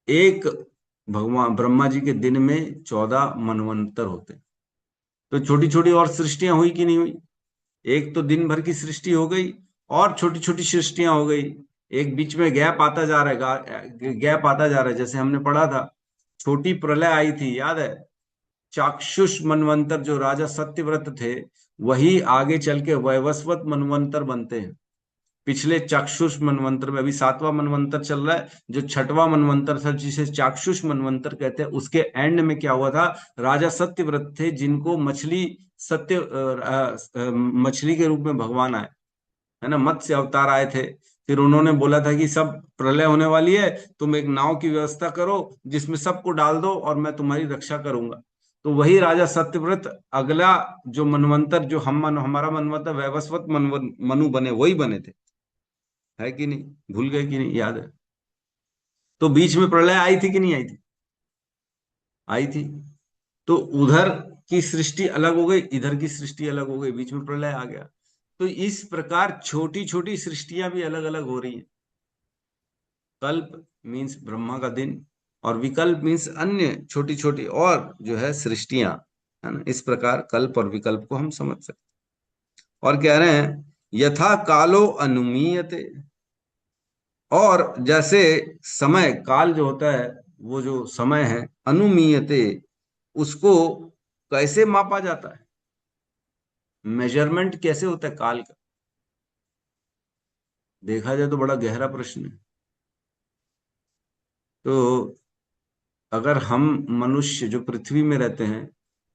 एक भगवान ब्रह्मा जी के दिन में 14 मनवंतर होते हैं। तो छोटी छोटी और सृष्टियां हुई कि नहीं हुई? एक तो दिन भर की सृष्टि हो गई और छोटी छोटी सृष्टियां हो गई। एक बीच में गैप आता जा रहा है, गैप आता जा रहा है। जैसे हमने पढ़ा था, छोटी प्रलय आई थी, याद है? चाक्षुष मनवंतर जो राजा सत्यव्रत थे, वही आगे चल के वैवस्वत मनवंतर बनते हैं। पिछले चाक्षुष मनवंतर में, अभी 7वां मनवंतर चल रहा है, जो 6वां मनवंतर था जिसे चाक्षुष मनवंतर कहते हैं, उसके एंड में क्या हुआ था? राजा सत्यव्रत थे, जिनको मछली मछली के रूप में भगवान आए, है ना, मत्स्य अवतार आए थे। फिर उन्होंने बोला था कि सब प्रलय होने वाली है, तुम एक नाव की व्यवस्था करो जिसमें सबको डाल दो और मैं तुम्हारी रक्षा करूंगा। तो वही राजा सत्यव्रत अगला जो मनवंतर, जो हमारा मनवंतर वैवस्वत मनु बने, वही बने थे, है कि नहीं? भूल गए कि नहीं? याद है? तो बीच में प्रलय आई थी कि नहीं आई थी? आई थी। तो उधर की सृष्टि अलग हो गई, इधर की सृष्टि अलग हो गई, बीच में प्रलय आ गया। तो इस प्रकार छोटी छोटी सृष्टियां भी अलग अलग हो रही हैं। कल्प मीन्स ब्रह्मा का दिन, और विकल्प मीन्स अन्य छोटी छोटी और जो है सृष्टियां, है ना। इस प्रकार कल्प और विकल्प को हम समझ सकते। और कह रहे हैं यथा कालो अनुमीयते, और जैसे समय काल जो होता है, वो जो समय है, अनुमीयते, उसको कैसे मापा जाता है? मेजरमेंट कैसे होता है काल का? देखा जाए तो बड़ा गहरा प्रश्न है। तो अगर हम मनुष्य जो पृथ्वी में रहते हैं,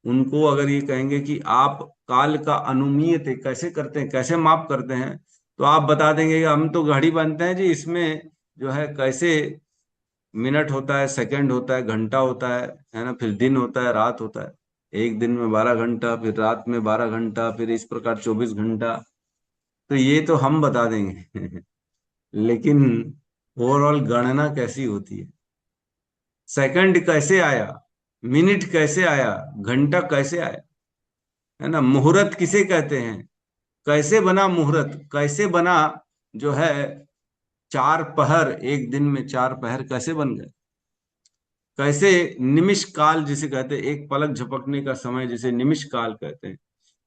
उनको अगर ये कहेंगे कि आप काल का अनुमीयते कैसे करते हैं, कैसे माप करते हैं, तो आप बता देंगे कि हम तो घड़ी बनते हैं जी, इसमें जो है कैसे मिनट होता है, सेकंड होता है, घंटा होता है ना, फिर दिन होता है, रात होता है। एक दिन में 12 घंटा, फिर रात में 12 घंटा, फिर इस प्रकार 24 घंटा। तो ये तो हम बता देंगे लेकिन ओवरऑल गणना कैसी होती है? सेकंड कैसे आया, मिनट कैसे आया, घंटा कैसे आया, है ना। मुहूर्त किसे कहते हैं, कैसे बना मुहूर्त, कैसे बना जो है 4 पहर, एक दिन में 4 पहर कैसे बन गए, कैसे निमिष काल जिसे कहते हैं, एक पलक झपकने का समय जिसे निमिष काल कहते हैं।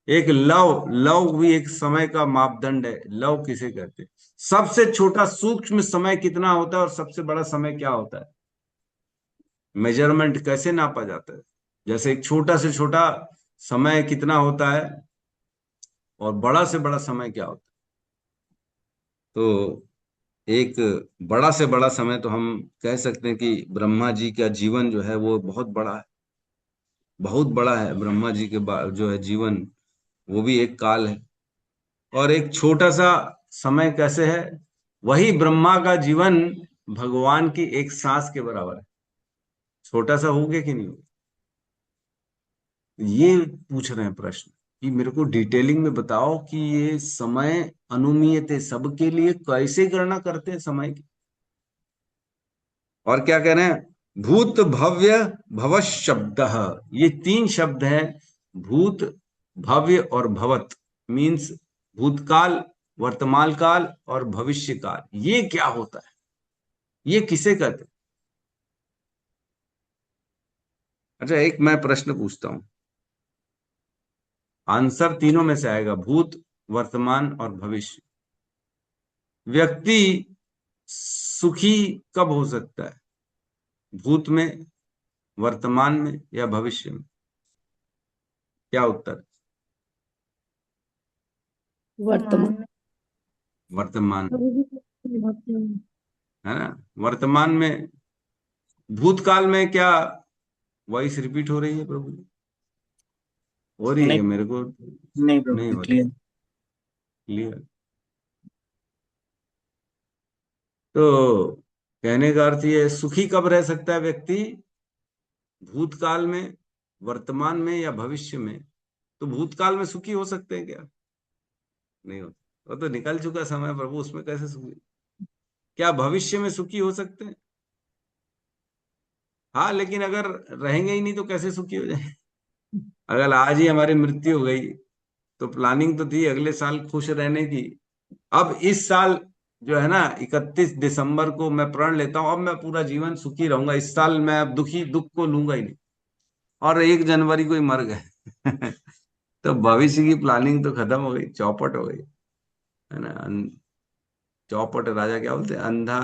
एक लव, लव भी एक समय का मापदंड है, लव किसे कहते हैं। सबसे छोटा सूक्ष्म समय कितना होता है और सबसे बड़ा समय क्या होता है? मेजरमेंट कैसे नापा जाता है? जैसे एक छोटा से छोटा समय कितना होता है और बड़ा से बड़ा समय क्या होता है? तो एक बड़ा से बड़ा समय तो हम कह सकते हैं कि ब्रह्मा जी का जीवन जो है वो बहुत बड़ा है, बहुत बड़ा है। ब्रह्मा जी के जो है जीवन, वो भी एक काल है। और एक छोटा सा समय कैसे है? वही ब्रह्मा का जीवन भगवान की एक सांस के बराबर है। छोटा सा हो गया कि नहीं हो? ये पूछ रहे हैं प्रश्न कि मेरे को डिटेलिंग में बताओ कि ये समय अनुमीयते सबके लिए कैसे गणना करते हैं समय की। और क्या कह रहे हैं, भूत भव्य भव शब्द, ये तीन शब्द हैं, भूत भव्य और भवत, मीन्स भूतकाल, वर्तमान काल और भविष्य काल। ये क्या होता है, ये किसे कहते हैं? अच्छा, एक मैं प्रश्न पूछता हूं, आंसर तीनों में से आएगा, भूत, वर्तमान और भविष्य। व्यक्ति सुखी कब हो सकता है, भूत में, वर्तमान में या भविष्य में? क्या उत्तर? वर्तमान। वर्तमान, है ना? वर्तमान में। भूतकाल में क्या वॉइस रिपीट हो रही है प्रभु जी? हो रही है नहीं कि मेरे को नहीं प्रभु नहीं जी, हो रही? क्लियर। क्लियर। तो कहने का अर्थ ये है, सुखी कब रह सकता है व्यक्ति, भूतकाल में, वर्तमान में या भविष्य में? तो भूतकाल में सुखी हो सकते हैं क्या? नहीं होते, वो तो निकल चुका समय प्रभु, उसमें कैसे सुखी? क्या भविष्य में सुखी हो सकते हैं? हाँ, लेकिन अगर रहेंगे ही नहीं तो कैसे सुखी हो जाए? अगर आज ही हमारी मृत्यु हो गई तो प्लानिंग तो थी अगले साल खुश रहने की। अब इस साल जो है ना, 31 दिसंबर को मैं प्रण लेता हूं, अब मैं पूरा जीवन सुखी रहूंगा, इस साल मैं अब दुख को लूंगा ही नहीं, और 1 जनवरी को ही मर गए तो भविष्य की प्लानिंग तो खत्म हो गई, चौपट हो गई, है ना? चौपट राजा क्या बोलते हैं, अंधा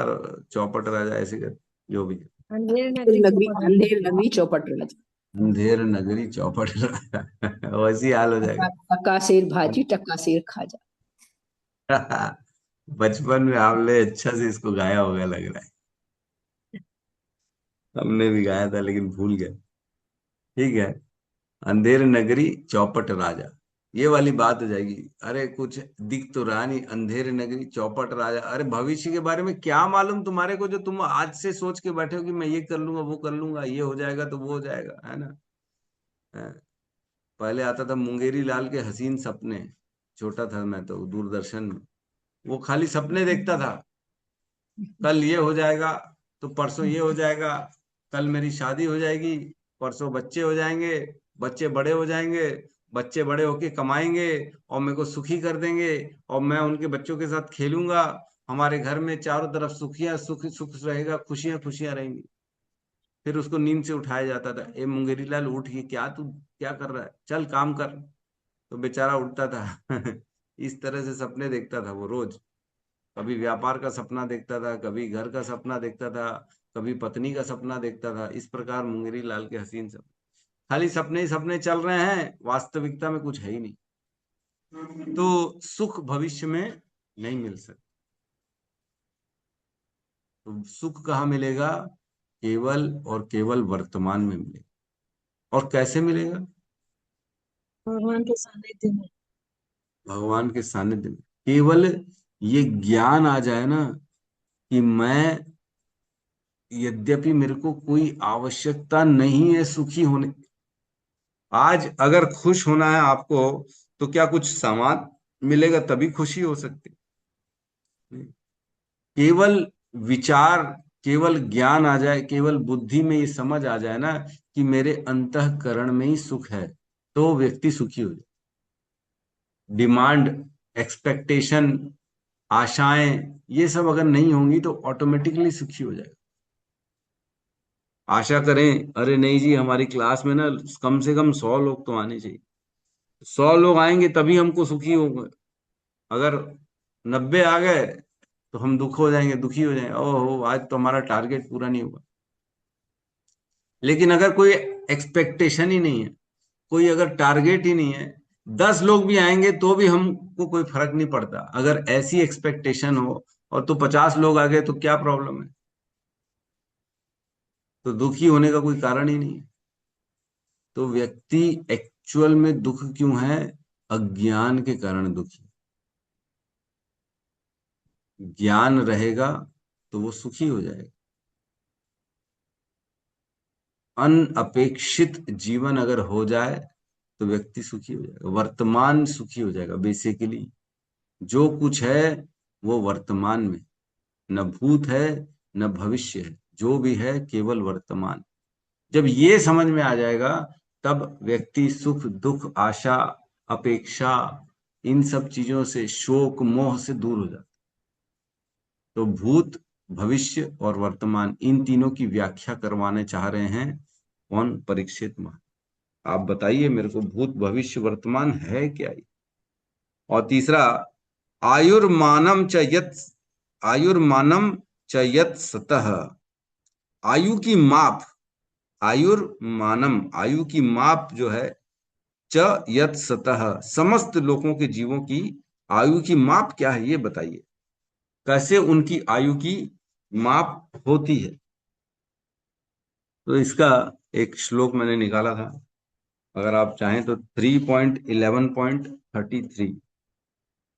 चौपट राजा, ऐसे कर, जो भी। अंधेर नगरी चौपट राजा। अंधेर नगरी चौपट राजा वैसी हाल हो जाएगा। टक्का शेर भाजी टक्का शेर खाजा। बचपन में आपने अच्छा से इसको गाया होगा लग रहा है, हमने भी गाया था लेकिन भूल गए। ठीक है, अंधेर नगरी चौपट राजा, ये वाली बात हो जाएगी। अरे कुछ दिख तो रहा नहीं, अंधेर नगरी चौपट राजा। अरे भविष्य के बारे में क्या मालूम तुम्हारे को, जो तुम आज से सोच के बैठे हो कि मैं ये कर लूंगा, वो कर लूंगा, ये हो जाएगा तो वो हो जाएगा, है ना? हाँ, पहले आता था मुंगेरी लाल के हसीन सपने, छोटा था मैं तो, दूरदर्शन में, वो खाली सपने देखता था, कल ये हो जाएगा तो परसों ये हो जाएगा, कल मेरी शादी हो जाएगी, परसों बच्चे हो जाएंगे, बच्चे बड़े हो जाएंगे, बच्चे बड़े होके कमाएंगे और मेरे को सुखी कर देंगे, और मैं उनके बच्चों के साथ खेलूंगा, हमारे घर में चारों तरफ सुखियां सुख सुख रहेगा, खुशियां खुशियां रहेंगी। फिर उसको नींद से उठाया जाता था, ए मुंगेरी लाल उठ के, क्या तू क्या कर रहा है, चल काम कर। तो बेचारा उठता था इस तरह से सपने देखता था वो रोज, कभी व्यापार का सपना देखता था, कभी घर का सपना देखता था, कभी पत्नी का सपना देखता था। इस प्रकार मुंगेरी लाल के हसीन सपने, खाली सपने ही सपने चल रहे हैं, वास्तविकता में कुछ है ही नहीं। तो सुख भविष्य में नहीं मिल सकता। तो सुख कहाँ मिलेगा, केवल और केवल वर्तमान में मिलेगा। और कैसे मिलेगा, भगवान के सानिध्य में। भगवान के सानिध्य में। केवल ये ज्ञान आ जाए ना कि मैं, यद्यपि मेरे को कोई आवश्यकता नहीं है सुखी होने, आज अगर खुश होना है आपको तो क्या कुछ सामान मिलेगा तभी खुशी हो सकती? केवल विचार, केवल ज्ञान आ जाए, केवल बुद्धि में ये समझ आ जाए ना कि मेरे अंतःकरण में ही सुख है, तो व्यक्ति सुखी हो जाए। डिमांड, एक्सपेक्टेशन, आशाएं, ये सब अगर नहीं होंगी तो ऑटोमेटिकली सुखी हो जाएगा। आशा करें, अरे नहीं जी हमारी क्लास में ना कम से कम 100 लोग तो आने चाहिए, 100 लोग आएंगे तभी हमको सुखी होंगे, अगर 90 आ गए तो हम दुखी हो जाएंगे, ओहो आज तो हमारा टारगेट पूरा नहीं हुआ। लेकिन अगर कोई एक्सपेक्टेशन ही नहीं है, कोई अगर टारगेट ही नहीं है, 10 लोग भी आएंगे तो भी हमको कोई फर्क नहीं पड़ता, अगर ऐसी एक्सपेक्टेशन हो, और तो 50 लोग आ गए तो क्या प्रॉब्लम है? तो दुखी होने का कोई कारण ही नहीं है। तो व्यक्ति एक्चुअल में दुख क्यों है, अज्ञान के कारण दुखी। ज्ञान रहेगा तो वो सुखी हो जाएगा। अनअपेक्षित जीवन अगर हो जाए तो व्यक्ति सुखी हो जाएगा, वर्तमान सुखी हो जाएगा। बेसिकली जो कुछ है वो वर्तमान में, न भूत है न भविष्य है, जो भी है केवल वर्तमान। जब ये समझ में आ जाएगा तब व्यक्ति सुख दुख आशा अपेक्षा इन सब चीजों से, शोक मोह से दूर हो जाता। तो भूत भविष्य और वर्तमान, इन तीनों की व्याख्या करवाने चाह रहे हैं कौन? परीक्षित महाराज। आप बताइए मेरे को, भूत भविष्य वर्तमान है क्या ये? और तीसरा, आयुर्मानम च यत्, आयुर्मानम च यत् सतः, आयु की माप, आयुर्मानम आयु की माप जो है, च यत् सतः समस्त लोगों के जीवों की आयु की माप क्या है ये बताइए, कैसे उनकी आयु की माप होती है। तो इसका एक श्लोक मैंने निकाला था, अगर आप चाहें तो 3.11.33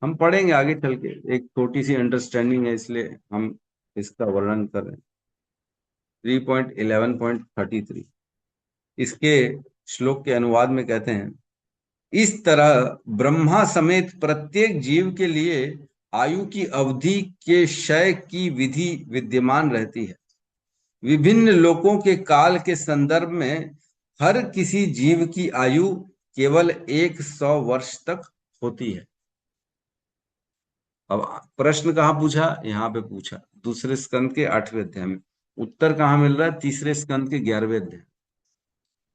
हम पढ़ेंगे आगे चल के। एक छोटी सी अंडरस्टैंडिंग है इसलिए हम इसका वर्णन कर रहे हैं। 3.11.33 इसके श्लोक के अनुवाद में कहते हैं, इस तरह ब्रह्मा समेत प्रत्येक जीव के लिए आयु की अवधि के क्षय की विधि विद्यमान रहती है। विभिन्न लोकों के काल के संदर्भ में हर किसी जीव की आयु केवल 100 वर्ष तक होती है। अब प्रश्न कहाँ पूछा? यहाँ पे पूछा, दूसरे स्कंद के 8वें अध्याय में। उत्तर कहाँ मिल रहा है? तीसरे स्कंद के 11वें अध्याय।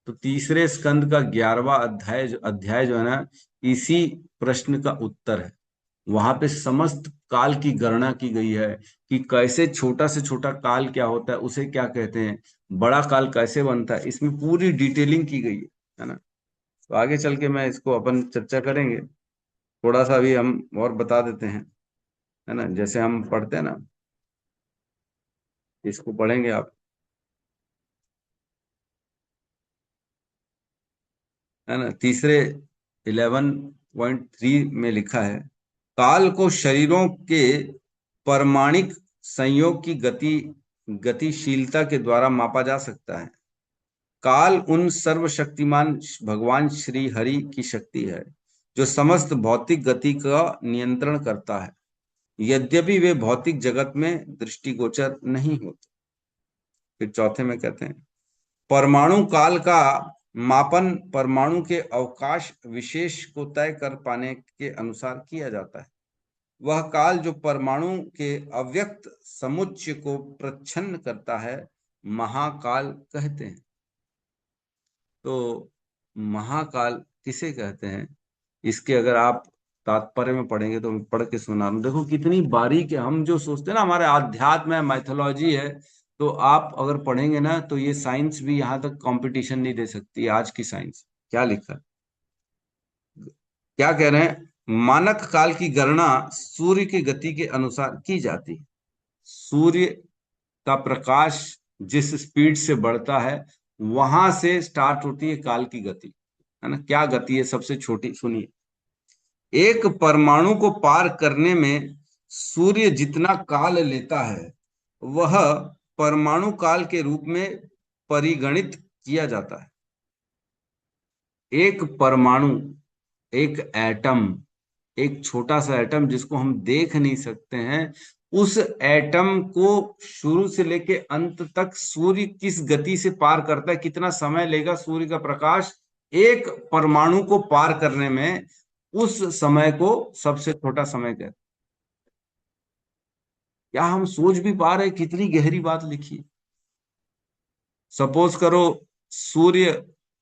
तो तीसरे स्कंद का 11वां अध्याय जो है ना, इसी प्रश्न का उत्तर है। वहां पे समस्त काल की गणना की गई है कि कैसे छोटा से छोटा काल क्या होता है, उसे क्या कहते हैं, बड़ा काल कैसे बनता है, इसमें पूरी डिटेलिंग की गई है ना। तो आगे चल के मैं इसको अपन चर्चा करेंगे। थोड़ा सा भी हम और बता देते हैं, है ना, जैसे हम पढ़ते हैं ना, इसको पढ़ेंगे आप, है ना। तीसरे 11.3 में लिखा है, काल को शरीरों के परमाणिक संयोग की गतिशीलता के द्वारा मापा जा सकता है। काल उन सर्वशक्तिमान भगवान श्री हरि की शक्ति है जो समस्त भौतिक गति का नियंत्रण करता है, यद्यपि वे भौतिक जगत में दृष्टिगोचर नहीं होते। फिर चौथे में कहते हैं, परमाणु काल का मापन परमाणु के अवकाश विशेष को तय कर पाने के अनुसार किया जाता है। वह काल जो परमाणु के अव्यक्त समुच्चय को प्रच्छन्न करता है, महाकाल कहते हैं। तो महाकाल किसे कहते हैं, इसके अगर आप तात्पर्य में पढ़ेंगे तो मैं पढ़ के सुना रहा हूं। देखो कितनी बारीक है। हम जो सोचते हैं ना हमारे आध्यात्म है, मैथोलॉजी है, तो आप अगर पढ़ेंगे ना तो ये साइंस भी यहाँ तक कंपटीशन नहीं दे सकती। आज की साइंस क्या लिखा है, क्या कह रहे हैं, मानक काल की गणना सूर्य की गति के अनुसार की जाती है। सूर्य का प्रकाश जिस स्पीड से बढ़ता है वहां से स्टार्ट होती है काल की गति, है ना। क्या गति है? सबसे छोटी सुनिए, एक परमाणु को पार करने में सूर्य जितना काल लेता है वह परमाणु काल के रूप में परिगणित किया जाता है। एक परमाणु, एक एटम, एक छोटा सा एटम जिसको हम देख नहीं सकते हैं, उस एटम को शुरू से लेके अंत तक सूर्य किस गति से पार करता है, कितना समय लेगा सूर्य का प्रकाश एक परमाणु को पार करने में, उस समय को सबसे छोटा समय कहते हैं। क्या हम सोच भी पा रहे हैं कितनी गहरी बात लिखी है? सपोज करो सूर्य,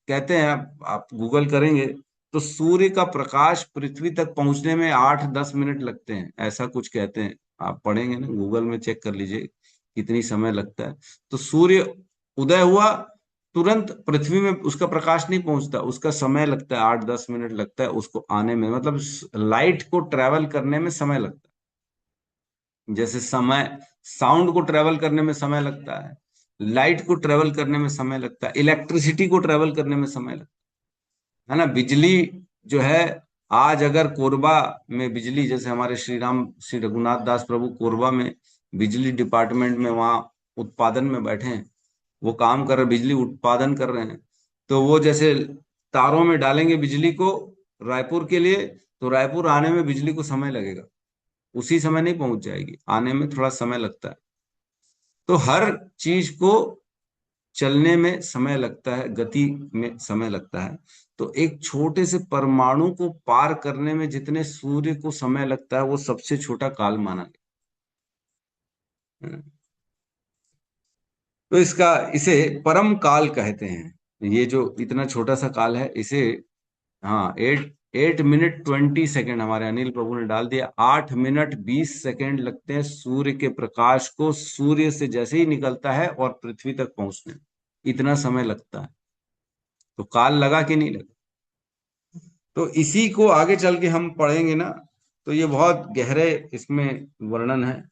कहते हैं आप गूगल करेंगे तो सूर्य का प्रकाश पृथ्वी तक पहुंचने में 8-10 मिनट लगते हैं, ऐसा कुछ कहते हैं। आप पढ़ेंगे ना, गूगल में चेक कर लीजिए कितनी समय लगता है। तो सूर्य उदय हुआ, तुरंत पृथ्वी में उसका प्रकाश नहीं पहुंचता, उसका समय लगता है 8-10 मिनट लगता है उसको आने में, मतलब लाइट को ट्रेवल करने में समय लगता है। जैसे समय साउंड को ट्रेवल करने में समय लगता है, लाइट को ट्रेवल करने में समय लगता है, इलेक्ट्रिसिटी को ट्रेवल करने में समय लगता है ना। बिजली जो है, आज अगर कोरबा में बिजली, जैसे हमारे श्री रघुनाथ दास प्रभु कोरबा में बिजली डिपार्टमेंट में वहां उत्पादन में बैठे हैं, वो काम कर रहे, बिजली उत्पादन कर रहे हैं, तो वो जैसे तारों में डालेंगे बिजली को रायपुर के लिए, तो रायपुर आने में बिजली को समय लगेगा, उसी समय नहीं पहुंच जाएगी, आने में थोड़ा समय लगता है। तो हर चीज को चलने में समय लगता है, गति में समय लगता है। तो एक छोटे से परमाणु को पार करने में जितने सूर्य को समय लगता है, वो सबसे छोटा काल माना गया। तो इसे परम काल कहते हैं। ये जो इतना छोटा सा काल है, इसे, हाँ, 8 मिनट 20 सेकेंड हमारे अनिल प्रभु ने डाल दिया। 8 मिनट 20 सेकेंड लगते हैं सूर्य के प्रकाश को सूर्य से जैसे ही निकलता है और पृथ्वी तक पहुंचने में, इतना समय लगता है। तो काल लगा कि नहीं लगा? तो इसी को आगे चल के हम पढ़ेंगे ना, तो ये बहुत गहरे इसमें वर्णन है।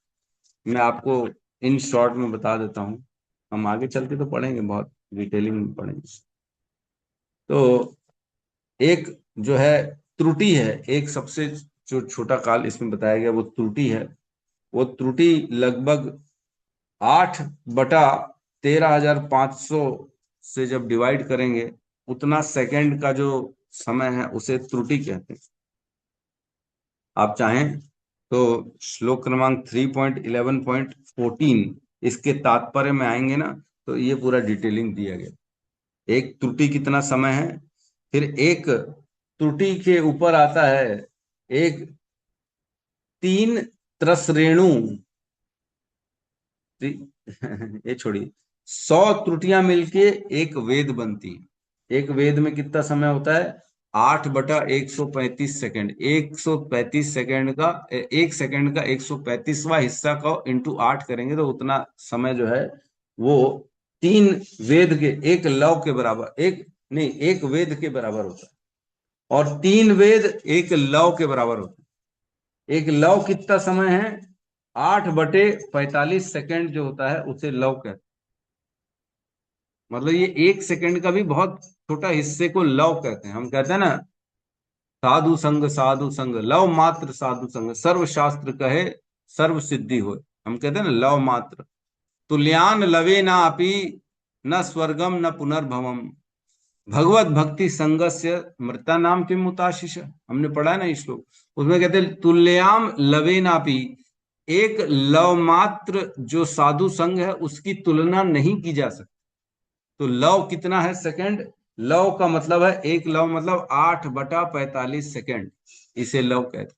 मैं आपको इन शॉर्ट में बता देता हूँ, हम आगे चल के तो पढ़ेंगे, बहुत डिटेलिंग में पढ़ेंगे। तो एक जो है त्रुटि है, एक सबसे जो छोटा काल इसमें बताया गया वो त्रुटि है। वो त्रुटि लगभग 8/13,500 से जब डिवाइड करेंगे, उतना सेकंड का जो समय है उसे त्रुटि कहते हैं। आप चाहें तो श्लोक क्रमांक 3.11.14 इसके तात्पर्य में आएंगे ना, तो ये पूरा डिटेलिंग दिया गया, एक त्रुटि कितना समय है। फिर एक त्रुटि के ऊपर आता है एक 3 त्रस रेणु, ये छोड़िए, 100 त्रुटियां मिलके एक वेद बनती है। एक वेद में कितना समय होता है? 8/135 सेकेंड। 135 सेकेंड का, 1 सेकेंड का 135वां हिस्सा को इंटू 8 करेंगे तो उतना समय जो है वो 3 वेद के, एक लव के बराबर, एक वेद के बराबर होता है। और 3 वेद एक लव के बराबर होते हैं। एक लव कितना समय है? 8/45 सेकेंड जो होता है उसे लव कहते हैं। मतलब ये 1 सेकेंड का भी बहुत छोटा हिस्से को लव कहते हैं। हम कहते हैं ना, साधु संग लव मात्र साधु संग, सर्व शास्त्र कहे सर्व सिद्धि हो। हम कहते हैं ना लव मात्र। तुल्यान लवे ना अपि न स्वर्गम न पुनर्भवम, भगवत भक्ति संगस्य मृता नाम किम मुताशिष। हमने पढ़ा है ना इस श्लोक, उसमें कहते हैं तुल्याम लवे नापी, एक लव मात्र जो साधु संग है उसकी तुलना नहीं की जा सकती। तो लव कितना है सेकंड? लव का मतलब है, एक लव मतलब 8/45 सेकेंड, इसे लव कहते हैं।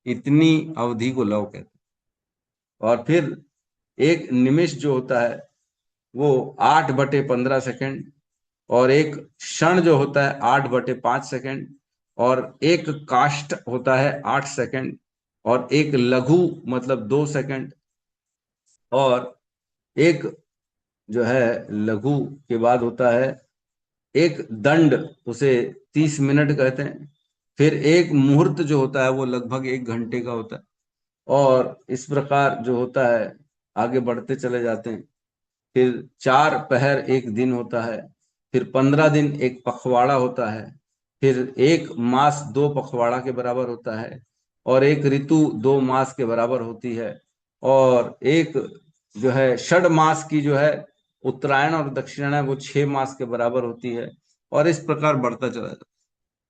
इतनी अवधि को लव कहते हैं। और फिर एक निमिष जो होता है वो 8/15 सेकेंड, और एक क्षण जो होता है 8/5 सेकेंड, और एक काष्ठ होता है 8 सेकेंड, और एक लघु मतलब 2 सेकेंड, और एक जो है लघु के बाद होता है एक दंड, उसे 30 मिनट कहते हैं। फिर एक मुहूर्त जो होता है वो लगभग 1 घंटे का होता है। और इस प्रकार जो होता है आगे बढ़ते चले जाते हैं। फिर 4 पहर एक दिन होता है। फिर 15 दिन एक पखवाड़ा होता है। फिर 1 मास 2 पखवाड़ा के बराबर होता है। और एक ऋतु 2 मास के बराबर होती है। और एक जो है 6 मास की जो है उत्तरायण और दक्षिणायन है, वो 6 मास के बराबर होती है। और इस प्रकार बढ़ता चला जाता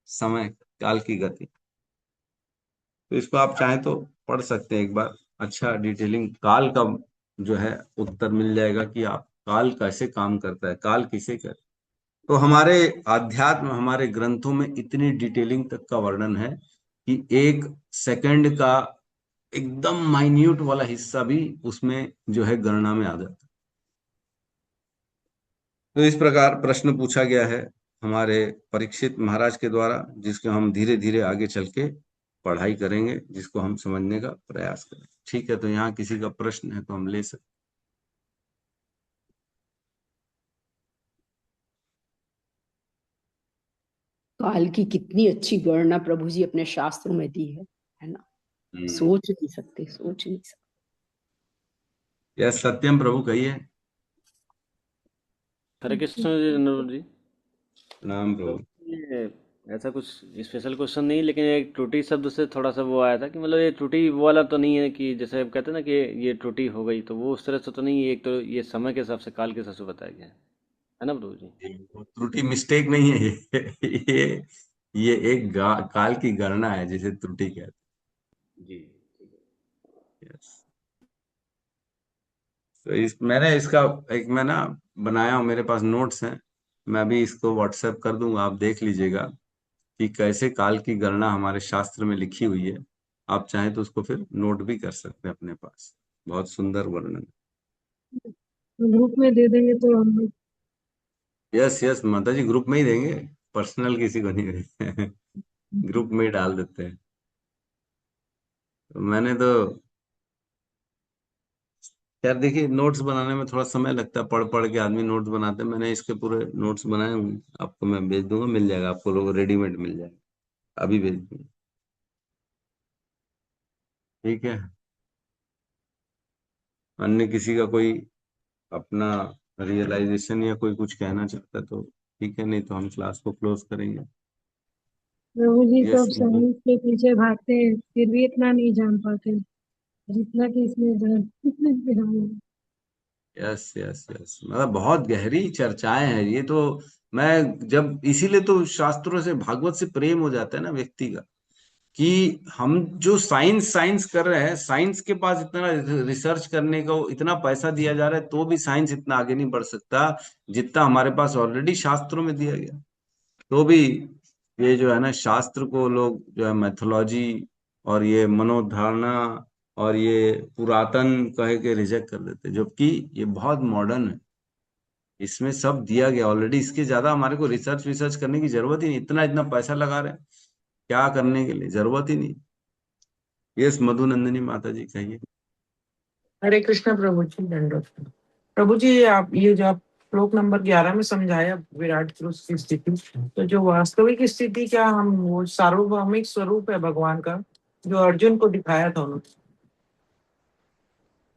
समय काल की गति। तो इसको आप चाहें तो पढ़ सकते हैं एक बार, अच्छा डिटेलिंग काल का जो है उत्तर मिल जाएगा कि आप काल कैसे काम करता है, काल किसे कहते हैं। तो हमारे आध्यात्म, हमारे ग्रंथों में इतनी डिटेलिंग तक का वर्णन है कि 1 सेकंड का एकदम माइन्यूट वाला हिस्सा भी उसमें जो है गणना में आ जाता है। तो इस प्रकार प्रश्न पूछा गया है हमारे परीक्षित महाराज के द्वारा, जिसको हम धीरे धीरे आगे चल के पढ़ाई करेंगे, जिसको हम समझने का प्रयास करें। ठीक है, तो यहाँ किसी का प्रश्न है तो हम ले सकते। काल की कितनी अच्छी गणना प्रभु जी अपने शास्त्रों में दी है ना। सोच नहीं सकते। यह सत्यम प्रभु कहिए। हरे कृष्ण जी, नंदू जी। नाम प्रभु। ये ऐसा कुछ स्पेशल क्वेश्चन नहीं, लेकिन एक त्रुटि शब्द से थोड़ा सा वो आया था कि मतलब ये त्रुटि वो वाला तो नहीं है कि जैसे आप कहते हैं ना कि ये त्रुटि हो गई, तो वो उस तरह से तो नहीं है। एक तो ये समय के हिसाब से, काल के हिसाब से बताया गया है ना प्रभु जी? वो त्रुटि मिस्टेक नहीं है ये ये एक काल की गणना है जिसे त्रुटि कहते जी। हैं। Yes. तो मैंने इसका एक मैं ना बनाया हूँ, मेरे पास नोट्स हैं, मैं भी इसको व्हाट्सएप कर दूंगा, आप देख लीजिएगा कि कैसे काल की गणना हमारे शास्त्र में लिखी हुई है। आप चाहें तो उसको फिर नोट भी कर सकते हैं अपने पास, बहुत सुंदर वर्णन। ग्रुप में दे देंगे तो हम लोग। यस यस माता जी, ग्रुप में ही देंगे, पर्सनल किसी को नहीं देंगे ग्रुप में ही डाल देते हैं। तो मैंने तो यार देखिए, नोट्स बनाने में थोड़ा समय लगता है, पढ़ पढ़ के आदमी नोट्स बनाते हैं, मैंने इसके पूरे नोट्स बनाए हुए, आपको मैं भेज दूंगा, मिल जाएगा आपको, लोग रेडीमेड मिल जाएगा, अभी भेज दूंगा। ठीक है, अन्य किसी का कोई अपना रियलाइजेशन या कोई कुछ कहना चाहता है तो ठीक है, नहीं तो हम क्लास को क्लोज करेंगे। प्रभु जी यस सब साइंस के पीछे भागते हैं, फिर भी इतना नहीं जान पाते जितना कि इसमें जान। यस यस यस, मतलब बहुत गहरी चर्चाएं हैं ये तो। मैं जब इसीलिए तो शास्त्रों से, भागवत से प्रेम हो जाता है ना व्यक्ति का, कि हम जो साइंस साइंस कर रहे हैं, साइंस के पास इतना रिसर्च करने का इतना पैसा दिया जा रहा है, तो भी साइंस इतना आगे नहीं बढ़ सकता जितना हमारे पास ऑलरेडी शास्त्रों में दिया गया। तो भी ये जो है ना, शास्त्र को लोग जो है मैथोलॉजी और ये मनोधारणा और ये पुरातन कह के रिजेक्ट कर देते, जबकि ये बहुत मॉडर्न है, इसमें सब दिया गया ऑलरेडी, इसके ज्यादा हमारे को रिसर्च विसर्च करने की जरूरत ही नहीं, इतना इतना पैसा लगा रहे हैं क्या करने के लिए, जरूरत ही नहीं। यस मधुनंदिनी माता जी कहिए। हरे कृष्ण प्रभु जी, दंडवत प्रभु जी। आप ये जो आप श्लोक नंबर 11 में समझाया विराट पुरुष की स्थिति, तो जो वास्तविक स्थिति क्या हम वो सार्वभौमिक स्वरूप है भगवान का जो अर्जुन को दिखाया था उन्होंने,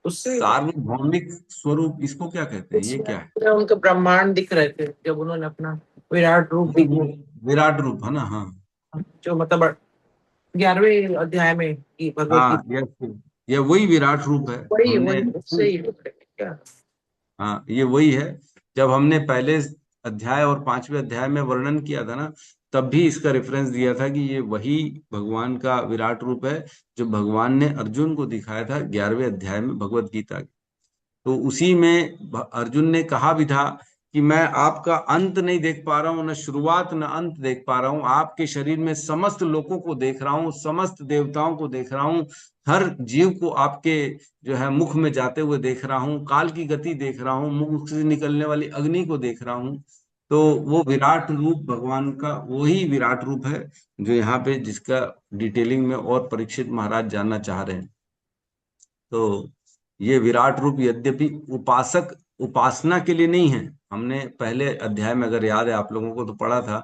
उससे सार्वभौमिक स्वरूप इसको क्या कहते हैं, ये क्या है? उनके ब्रह्मांड दिख रहे थे जब उन्होंने अपना विराट रूप दिखाया, विराट रूप है ना, हाँ जो मतलब 11वें अध्याय में की भगवत हाँ, गीता। यस, ये वही विराट रूप है। वही हमने वही उससे ही क्या? हाँ, ये वही है। जब हमने पहले अध्याय और 5वें अध्याय में वर्णन किया था ना, तब भी इसका रेफरेंस दिया था कि ये वही भगवान का विराट रूप है जो भगवान ने अर्जुन को दिखाया था 11वें अध्याय में भगवत गीता के। तो उसी में अर्जुन ने कहा भी था कि मैं आपका अंत नहीं देख पा रहा हूं, न शुरुआत न अंत देख पा रहा हूं, आपके शरीर में समस्त लोगों को देख रहा हूं, समस्त देवताओं को देख रहा हूं, हर जीव को आपके जो है मुख में जाते हुए देख रहा हूं, काल की गति देख रहा हूं, मुख से निकलने वाली अग्नि को देख रहा हूं। तो वो विराट रूप भगवान का वही विराट रूप है जो यहाँ पे, जिसका डिटेलिंग में और परीक्षित महाराज जानना चाह रहे हैं। तो ये विराट रूप यद्यपि उपासक उपासना के लिए नहीं है, हमने पहले अध्याय में अगर याद है आप लोगों को तो पढ़ा था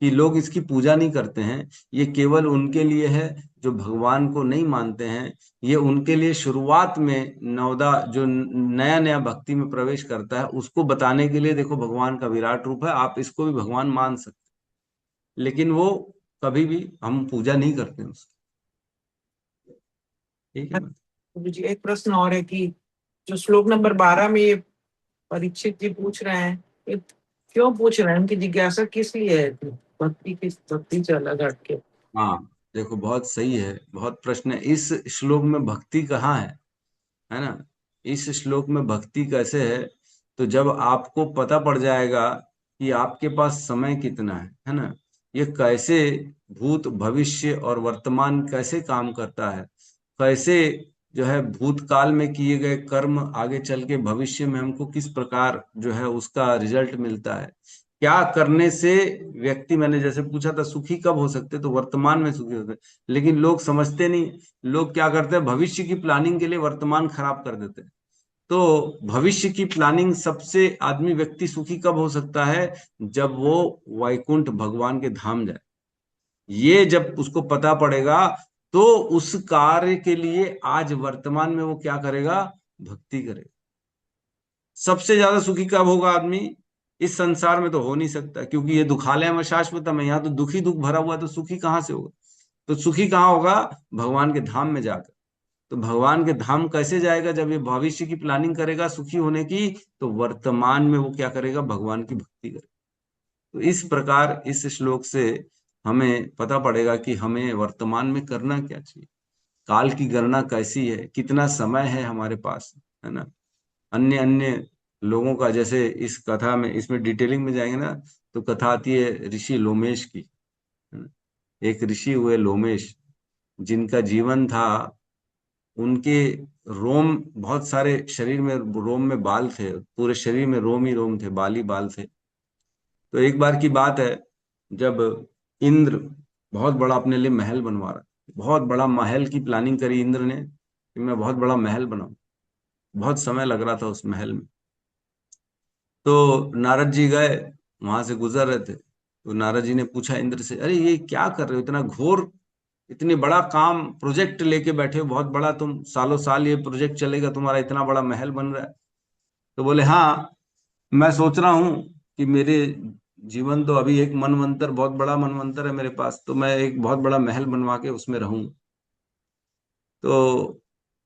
कि लोग इसकी पूजा नहीं करते हैं, ये केवल उनके लिए है जो भगवान को नहीं मानते हैं, ये उनके लिए शुरुआत में नवदा जो नया नया भक्ति में प्रवेश करता है उसको बताने के लिए, देखो भगवान का विराट रूप है, आप इसको भी भगवान मान सकते, लेकिन वो कभी भी हम पूजा नहीं करते उसकी। ठीक है प्रभु जी एक प्रश्न और है कि जो श्लोक नंबर 12 में ये परीक्षित जी पूछ रहे हैं, ये क्यों पूछ रहे हैं, उनकी जिज्ञासा किस लिए है? भक्ति से अलग हटके। हाँ देखो, बहुत सही है, बहुत प्रश्न है। इस श्लोक में भक्ति कहाँ है ना, इस श्लोक में भक्ति कैसे है, तो जब आपको पता पड़ जाएगा कि आपके पास समय कितना है ना, ये कैसे भूत भविष्य और वर्तमान कैसे काम करता है, कैसे जो है भूतकाल में किए गए कर्म आगे चल के भविष्य में हमको किस प्रकार जो है उसका रिजल्ट मिलता है, क्या करने से व्यक्ति, मैंने जैसे पूछा था सुखी कब हो सकते, तो वर्तमान में सुखी होते, लेकिन लोग समझते नहीं, लोग क्या करते हैं, भविष्य की प्लानिंग के लिए वर्तमान खराब कर देते हैं। तो भविष्य की प्लानिंग सबसे आदमी व्यक्ति सुखी कब हो सकता है, जब वो वैकुंठ भगवान के धाम जाए, ये जब उसको पता पड़ेगा तो उस कार्य के लिए आज वर्तमान में वो क्या करेगा, भक्ति करेगा। सबसे ज्यादा सुखी कब होगा आदमी, इस संसार में तो हो नहीं सकता, क्योंकि ये दुखालयम अशाश्वतम है, यहाँ तो दुखी दुख भरा हुआ है, तो सुखी कहाँ से होगा? तो सुखी कहाँ होगा? भगवान के धाम में जाकर। तो भगवान के धाम कैसे जाएगा? जब ये भविष्य की प्लानिंग करेगा सुखी होने की, तो वर्तमान में वो क्या करेगा? भगवान की भक्ति करेगा। तो इस प्रकार इस श्लोक से हमें पता पड़ेगा कि हमें वर्तमान में करना क्या चाहिए, काल की गणना कैसी है, कितना समय है हमारे पास, है ना। अन्य अन्य लोगों का, जैसे इस कथा में, इसमें डिटेलिंग में जाएंगे ना, तो कथा आती है ऋषि लोमेश की, है ना। एक ऋषि हुए लोमेश, जिनका जीवन था, उनके रोम, बहुत सारे शरीर में रोम में बाल थे, पूरे शरीर में रोम ही रोम थे, बाल ही बाल थे। तो एक बार की बात है, जब इंद्र बहुत बड़ा अपने लिए महल बनवा रहा, बहुत बड़ा महल की प्लानिंग करी इंद्र ने कि मैं बहुत बड़ा महल बनाऊं। बहुत समय लग रहा था उस महल में। तो नारद जी गए, वहां से गुजर रहे थे, तो नारद जी ने पूछा इंद्र से, अरे ये क्या कर रहे हो, इतना घोर, इतनी बड़ा काम प्रोजेक्ट लेके बैठे हो, बहुत बड़ा, तुम सालों साल ये प्रोजेक्ट चलेगा तुम्हारा, इतना बड़ा महल बन रहा है। तो बोले, हाँ, मैं सोच रहा हूँ कि मेरे जीवन तो अभी एक मनवंतर, बहुत बड़ा मनवंतर है मेरे पास, तो मैं एक बहुत बड़ा महल बनवा के उसमें रहूं। तो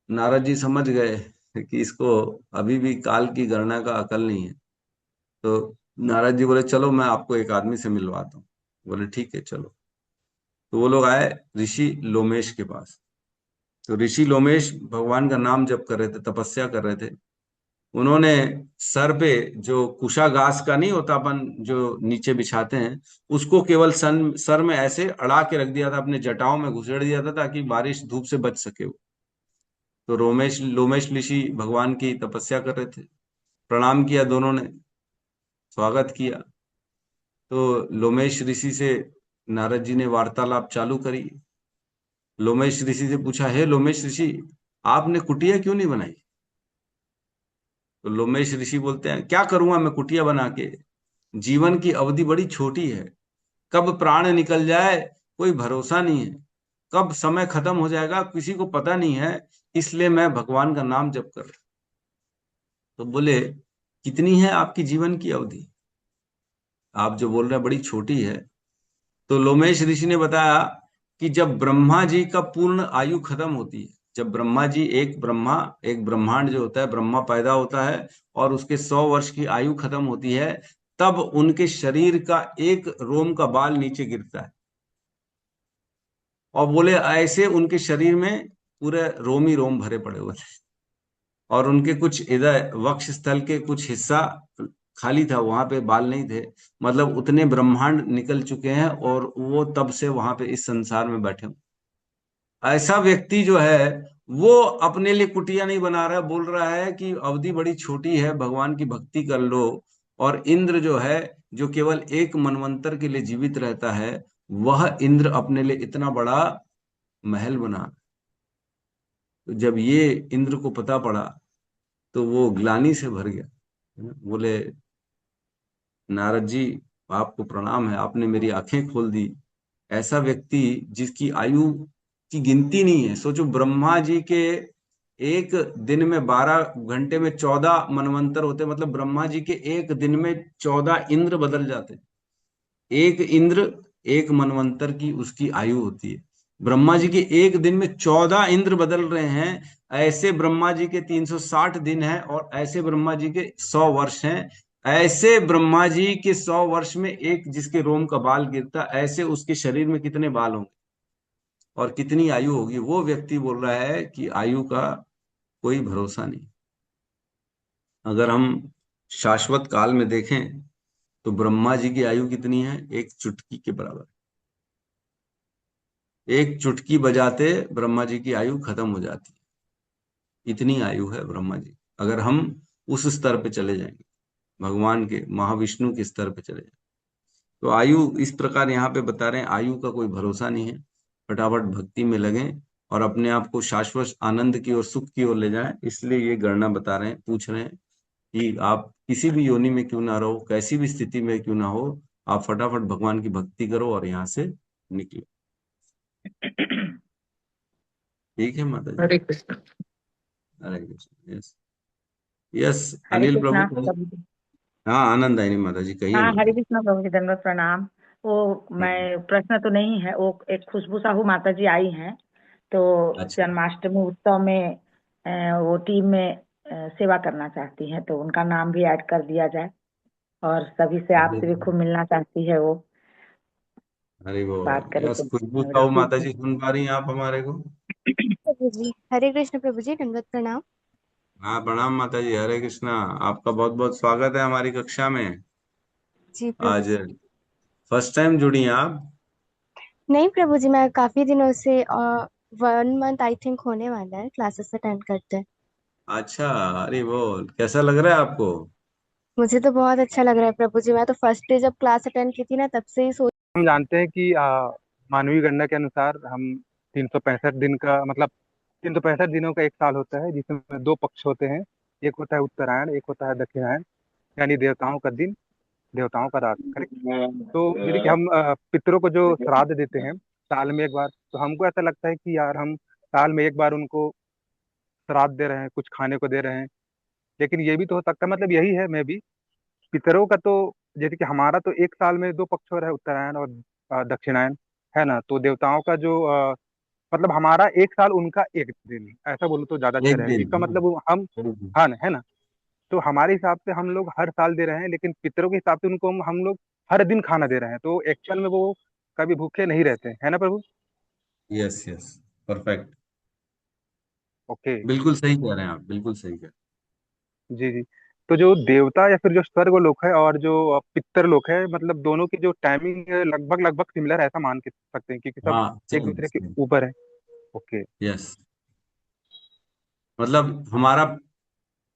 नारद जी समझ गए कि इसको अभी भी काल की गणना का अकल नहीं है। तो नारद जी बोले, चलो मैं आपको एक आदमी से मिलवाता हूँ। बोले, ठीक है, चलो। तो वो लोग आए ऋषि लोमेश के पास। तो ऋषि लोमेश भगवान का नाम जप कर रहे थे, तपस्या कर रहे थे। उन्होंने सर पे जो कुशाघास का नहीं होता, अपन जो नीचे बिछाते हैं, उसको केवल सर में ऐसे अड़ा के रख दिया था, अपने जटाओं में घुसेड़ दिया था, ताकि बारिश धूप से बच सके वो। तो लोमेश ऋषि भगवान की तपस्या कर रहे थे। प्रणाम किया दोनों ने, स्वागत किया। तो लोमेश ऋषि से नारद जी ने वार्तालाप चालू करी। लोमेश ऋषि से पूछा, हे लोमेश ऋषि, आपने कुटिया क्यों नहीं बनाई? तो लोमेश ऋषि बोलते हैं, क्या करूंगा मैं कुटिया बना के, जीवन की अवधि बड़ी छोटी है, कब प्राण निकल जाए कोई भरोसा नहीं है, कब समय खत्म हो जाएगा किसी को पता नहीं है, इसलिए मैं भगवान का नाम जप कर रहा। तो बोले, कितनी है आपकी जीवन की अवधि? आप जो बोल रहे हैं बड़ी छोटी है। तो लोमेश ऋषि ने बताया कि जब ब्रह्मा जी का पूर्ण आयु खत्म होती है, जब ब्रह्मा जी, एक ब्रह्मांड जो होता है, ब्रह्मा पैदा होता है और उसके 100 वर्ष की आयु खत्म होती है, तब उनके शरीर का एक रोम का बाल नीचे गिरता है। और बोले, ऐसे उनके शरीर में पूरे रोम ही रोम भरे पड़े हुए थे, और उनके कुछ इधर वक्ष स्थल के कुछ हिस्सा खाली था, वहां पे बाल नहीं थे। मतलब उतने ब्रह्मांड निकल चुके हैं, और वो तब से वहां पे इस संसार में बैठे हुए। ऐसा व्यक्ति जो है, वो अपने लिए कुटिया नहीं बना रहा है, बोल रहा है कि अवधि बड़ी छोटी है, भगवान की भक्ति कर लो। और इंद्र जो है, जो केवल एक मनवंतर के लिए जीवित रहता है, वह इंद्र अपने लिए इतना बड़ा महल बना। तो जब ये इंद्र को पता पड़ा, तो वो ग्लानि से भर गया। बोले, नारद जी, आपको प्रणाम है, आपने मेरी आंखें खोल दी। ऐसा व्यक्ति जिसकी आयु की गिनती नहीं है, सोचो, ब्रह्मा जी के एक दिन में 12 घंटे में 14 मनवंतर होते, मतलब ब्रह्मा जी के एक दिन में 14 इंद्र बदल जाते। एक इंद्र एक मनवंतर की उसकी आयु होती है। ब्रह्मा जी के एक दिन में 14 इंद्र बदल रहे हैं। ऐसे ब्रह्मा जी के 360 दिन हैं, और ऐसे ब्रह्मा जी के 100 वर्ष हैं। ऐसे ब्रह्मा जी के 100 वर्ष में एक जिसके रोम का बाल गिरता, ऐसे उसके शरीर में कितने बाल होंगे और कितनी आयु होगी? वो व्यक्ति बोल रहा है कि आयु का कोई भरोसा नहीं। अगर हम शाश्वत काल में देखें, तो ब्रह्मा जी की आयु कितनी है? एक चुटकी के बराबर। एक चुटकी बजाते ब्रह्मा जी की आयु खत्म हो जाती है। इतनी आयु है ब्रह्मा जी। अगर हम उस स्तर पे चले जाएंगे, भगवान के, महाविष्णु के स्तर पे चले जाएंगे, तो आयु इस प्रकार यहाँ पे बता रहे हैं, आयु का कोई भरोसा नहीं है। फटाफट भक्ति में लगें और अपने आप को शाश्वत आनंद की ओर, सुख की ओर ले जाएं। इसलिए ये गणना बता रहे हैं, पूछ रहे हैं कि आप किसी भी योनि में क्यों ना रहो, कैसी भी स्थिति में क्यों ना हो, आप फटाफट भगवान की भक्ति करो और यहाँ से निकलो। ठीक है माता जी। हरे कृष्ण। हरे कृष्ण। यस, यस, हरे अनिल कृष्णा प्रभु। प्रभु जी। हाँ आनंदायिनी माता जी कहिए हाँ, माता हरे जी। कृष्णा प्रभु जी, दंडवत प्रणाम। वो मैं प्रश्न तो नहीं है, वो एक खुशबू साहू माता जी आई हैं, तो अच्छा जन्माष्टमी उत्सव में वो टीम में सेवा करना चाहती हैं, तो उनका नाम भी ऐड कर दिया जाए। और सभी से, आपसे भी खूब मिलना चाहती है वो, अरे वो बात करे यस तो खुशबू बोले साहू ठीक माता है। जी सुन पा रही हैं आप हमारे को? प्रभु जी, हरे कृष्ण प्रभु जी, दंडवत प्रणाम। हाँ प्रणाम माता जी, हरे कृष्णा। आपका बहुत बहुत स्वागत है हमारी कक्षा में। जी प्रभु। आज फर्स्ट टाइम जुड़ी हैं आप? नहीं प्रभु जी, मैं काफी दिनों से 1 मंथ आई थिंक होने वाला है क्लासेस अटेंड करते। अच्छा, अरे वो कैसा लग रहा है आपको? मुझे तो बहुत अच्छा लग रहा है प्रभु जी। मैं तो फर्स्ट डे जब क्लास अटेंड की थी ना, तब से ही सोच। हम जानते हैं कि मानवीय गणना के अनुसार हम 365 दिन का मतलब 365 दिनों का एक साल होता है, जिसमें 2 पक्ष होते हैं। एक होता है उत्तरायण, एक होता है दक्षिणायन, यानी देवताओं का दिन, देवताओं का रात। करेक्ट। तो यदि कि हम पितरों को जो श्राद्ध देते हैं साल में एक बार, तो हमको ऐसा लगता है कि यार हम साल में एक बार उनको श्राद्ध दे रहे हैं, कुछ खाने को दे रहे हैं। लेकिन ये भी तो हो सकता है, मतलब यही है मैं भी पितरों का तो, जैसे कि हमारा तो एक साल में 2 पक्ष हो रहा है, उत्तरायण और दक्षिणायन, है ना। तो देवताओं का जो मतलब हमारा एक साल, उनका एक दिन, ऐसा बोलूँ तो ज्यादा अच्छा एक रहेगा। दिन इसका मतलब हम, हम्म। हाँ ना, है ना। तो हमारे हिसाब से हम लोग हर साल दे रहे हैं, लेकिन पितरों के हिसाब से उनको हम लोग हर दिन खाना दे रहे हैं, तो एक्चुअल में वो कभी भूखे नहीं रहते, है ना प्रभु। Yes yes, perfect. ओके। बिल्कुल सही कह रहे हैं आप, बिल्कुल सही कह रहे जी जी। तो जो देवता या फिर जो स्वर्ग लोक है और जो पितर लोक है, मतलब दोनों की जो टाइमिंग है लगभग लगभग सिमिलर, ऐसा मान के सकते हैं, क्योंकि हैं। सब हाँ एक सेम दूसरे के सेम। ऊपर है। ओके। यस, मतलब हमारा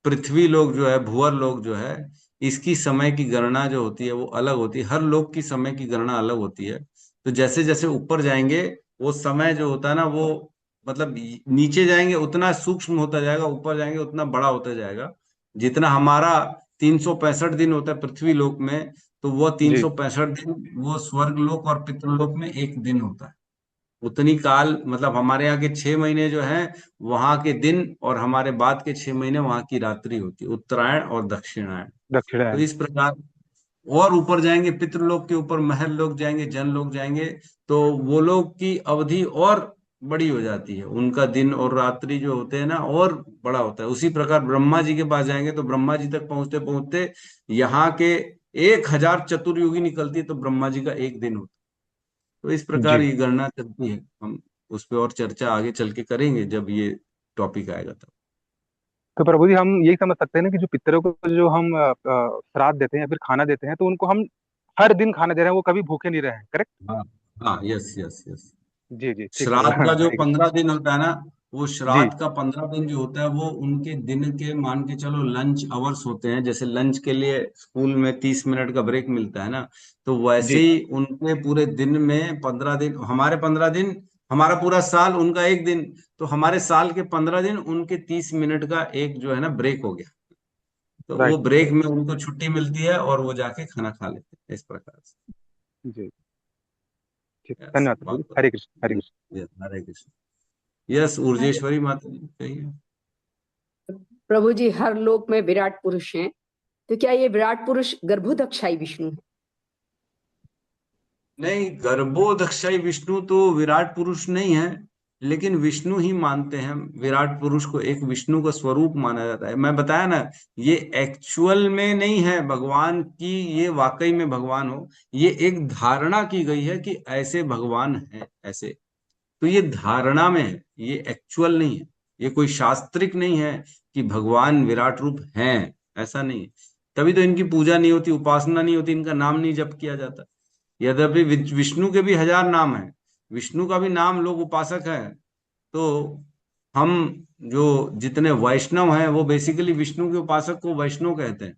पृथ्वी लोक जो है, भूअर लोक जो है, इसकी समय की गणना जो होती है वो अलग होती है। हर लोक की समय की गणना अलग होती है। तो जैसे जैसे ऊपर जाएंगे, वो समय जो होता है ना, वो मतलब नीचे जाएंगे उतना सूक्ष्म होता जाएगा, ऊपर जाएंगे उतना बड़ा होता जाएगा। जितना हमारा 365 दिन होता है पृथ्वी लोक में, तो वो तीन जी सौ पैंसठ दिन वो स्वर्ग लोक और पितृलोक में एक दिन होता है। उतनी काल, मतलब हमारे यहाँ के 6 महीने जो हैं, वहां के दिन, और हमारे बाद के 6 महीने वहां की रात्रि होती है, उत्तरायण और दक्षिणायन। तो दक्षिणायन। इस प्रकार और ऊपर जाएंगे, पितृलोक के ऊपर महल लोग जाएंगे, जन लोग जाएंगे, तो वो लोग की अवधि और बड़ी हो जाती है। उनका दिन और रात्रि जो होते हैं ना, और बड़ा होता है। उसी प्रकार ब्रह्मा जी के पास जाएंगे तो ब्रह्मा जी तक पहुंचते पहुंचते यहाँ के 1000 चतुर्युगी निकलती है, तो ब्रह्मा जी का एक दिन होता है। तो इस प्रकार जी। ये गणना चलती है। हम उस पर और चर्चा आगे चल के करेंगे जब ये टॉपिक आएगा तब। तो प्रभु जी, हम यही समझ सकते हैं ना कि जो पितरों को जो हम श्राद्ध देते हैं या फिर खाना देते हैं, तो उनको हम हर दिन खाना दे रहे हैं, वो कभी भूखे नहीं रहे हैं। करेक्ट। हाँ हाँ, यस यस यस। जी जी, ठीक प्रभु। श्राद्ध का जो हरे कृष्ण। 15 दिन होता है ना, वो जी श्राद्ध का 15 दिन जो होता है, वो उनके दिन के, मान के चलो, लंच अवर्स होते हैं। जैसे लंच के लिए स्कूल में 30 मिनट का ब्रेक मिलता है ना, तो वैसे जी। ही उनके पूरे दिन में 15 दिन, हमारे 15 दिन, हमारा पूरा साल, उनका एक दिन। तो हमारे साल के 15 दिन उनके 30 मिनट का एक जो है ना ब्रेक हो गया। तो वो राइट। ब्रेक में उनको छुट्टी मिलती है और वो जाके खाना खा लेते हैं, इस प्रकार से। जी। ठीक, यस, धन्यवाद प्रभु जी। बहुत हरे कृष्ण, हरे कृष्ण। यस, हरे कृष्ण। यस, ऊर्जेश्वरी माता जी कहिए। प्रभु जी, हर लोक में विराट पुरुष हैं, तो क्या ये विराट पुरुष गर्भोदक्षाई विष्णु है? नहीं, गर्भोदक्षाई विष्णु तो विराट पुरुष नहीं है, लेकिन विष्णु ही मानते हैं विराट पुरुष को। एक विष्णु का स्वरूप माना जाता है। मैं बताया ना, ये एक्चुअल में नहीं है भगवान की, ये वाकई में भगवान हो, ये एक धारणा की गई है कि ऐसे भगवान है ऐसे। तो ये धारणा में है, ये एक्चुअल नहीं है। ये कोई शास्त्रिक नहीं है कि भगवान विराट रूप हैं, ऐसा नहीं है। तभी तो इनकी पूजा नहीं होती, उपासना नहीं होती, इनका नाम नहीं जप किया जाता। यद्यपि विष्णु के भी 1000 नाम हैं, विष्णु का भी नाम लोग उपासक है। तो हम जो जितने वैष्णव हैं, वो बेसिकली विष्णु के उपासक को वैष्णव कहते हैं।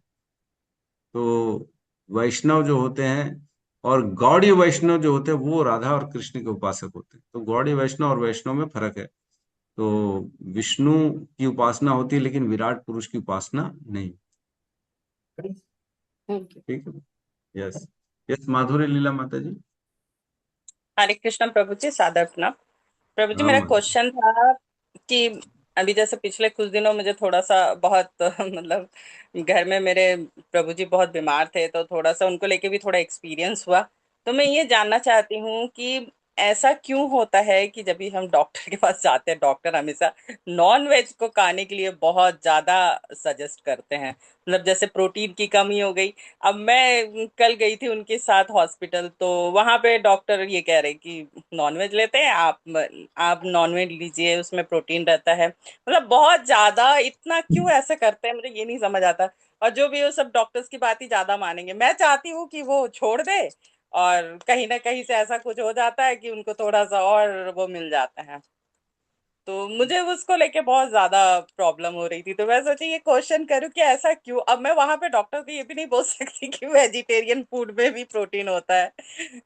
तो वैष्णव जो होते हैं, और गौड़ीय वैष्णव जो होते हैं, वो राधा और कृष्ण के उपासक होते हैं। तो गौड़ीय वैष्णव और वैष्णव में फर्क है। तो विष्णु की उपासना होती है, लेकिन विराट पुरुष की उपासना नहीं। Thank you. ठीक है। यस यस, माधुरी लीला माता जी। हरे कृष्ण प्रभु जी, सादर प्रणाम। प्रभु जी, हाँ मेरा माता। क्वेश्चन था कि अभी जैसे पिछले कुछ दिनों मुझे थोड़ा सा बहुत मतलब घर में मेरे प्रभु जी बहुत बीमार थे, तो थोड़ा सा उनको लेके भी थोड़ा एक्सपीरियंस हुआ। तो मैं ये जानना चाहती हूँ कि ऐसा क्यों होता है कि जब भी हम डॉक्टर के पास जाते हैं, डॉक्टर हमेशा नॉन वेज को खाने के लिए बहुत ज्यादा सजेस्ट करते हैं। मतलब जैसे प्रोटीन की कमी हो गई। अब मैं कल गई थी उनके साथ हॉस्पिटल, तो वहां पे डॉक्टर ये कह रहे कि नॉनवेज लेते हैं आप नॉनवेज लीजिए, उसमें प्रोटीन रहता है। मतलब बहुत ज्यादा इतना क्यों ऐसे करते हैं, मुझे ये नहीं समझ आता। और जो भी वो सब डॉक्टर्स की बात ही ज्यादा मानेंगे। मैं चाहती हूँ कि वो छोड़ दे, और कहीं ना कहीं से ऐसा कुछ हो जाता है कि उनको थोड़ा सा और वो मिल जाता है। तो मुझे उसको लेके बहुत ज्यादा प्रॉब्लम हो रही थी, तो मैं सोची ये क्वेश्चन करूँ कि ऐसा क्यों। अब मैं वहां पे डॉक्टर को ये भी नहीं बोल सकती कि वेजिटेरियन फूड में भी प्रोटीन होता है,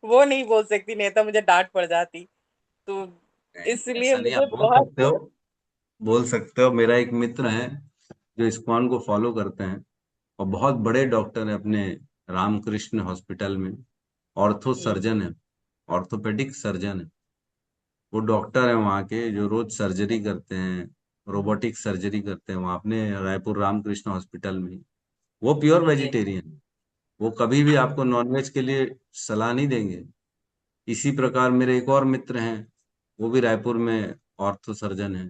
वो नहीं बोल सकती, नहीं तो मुझे डांट पड़ जाती। तो नहीं, इसलिए ऐसा नहीं, आप मुझे बोल बहुत। सकते हो। बोल सकते हो। मेरा एक मित्र है जो इस्कॉन को फॉलो करते हैं और बहुत बड़े डॉक्टर हैं अपने रामकृष्ण हॉस्पिटल में। ऑर्थो सर्जन है, ऑर्थोपेडिक सर्जन है। वो डॉक्टर है वहाँ के, जो रोज सर्जरी करते हैं, रोबोटिक सर्जरी करते हैं वहाँ अपने रायपुर रामकृष्ण हॉस्पिटल में। वो प्योर जी। वेजिटेरियन। वो कभी भी आपको नॉनवेज के लिए सलाह नहीं देंगे। इसी प्रकार मेरे एक और मित्र हैं, वो भी रायपुर में ऑर्थो सर्जन है।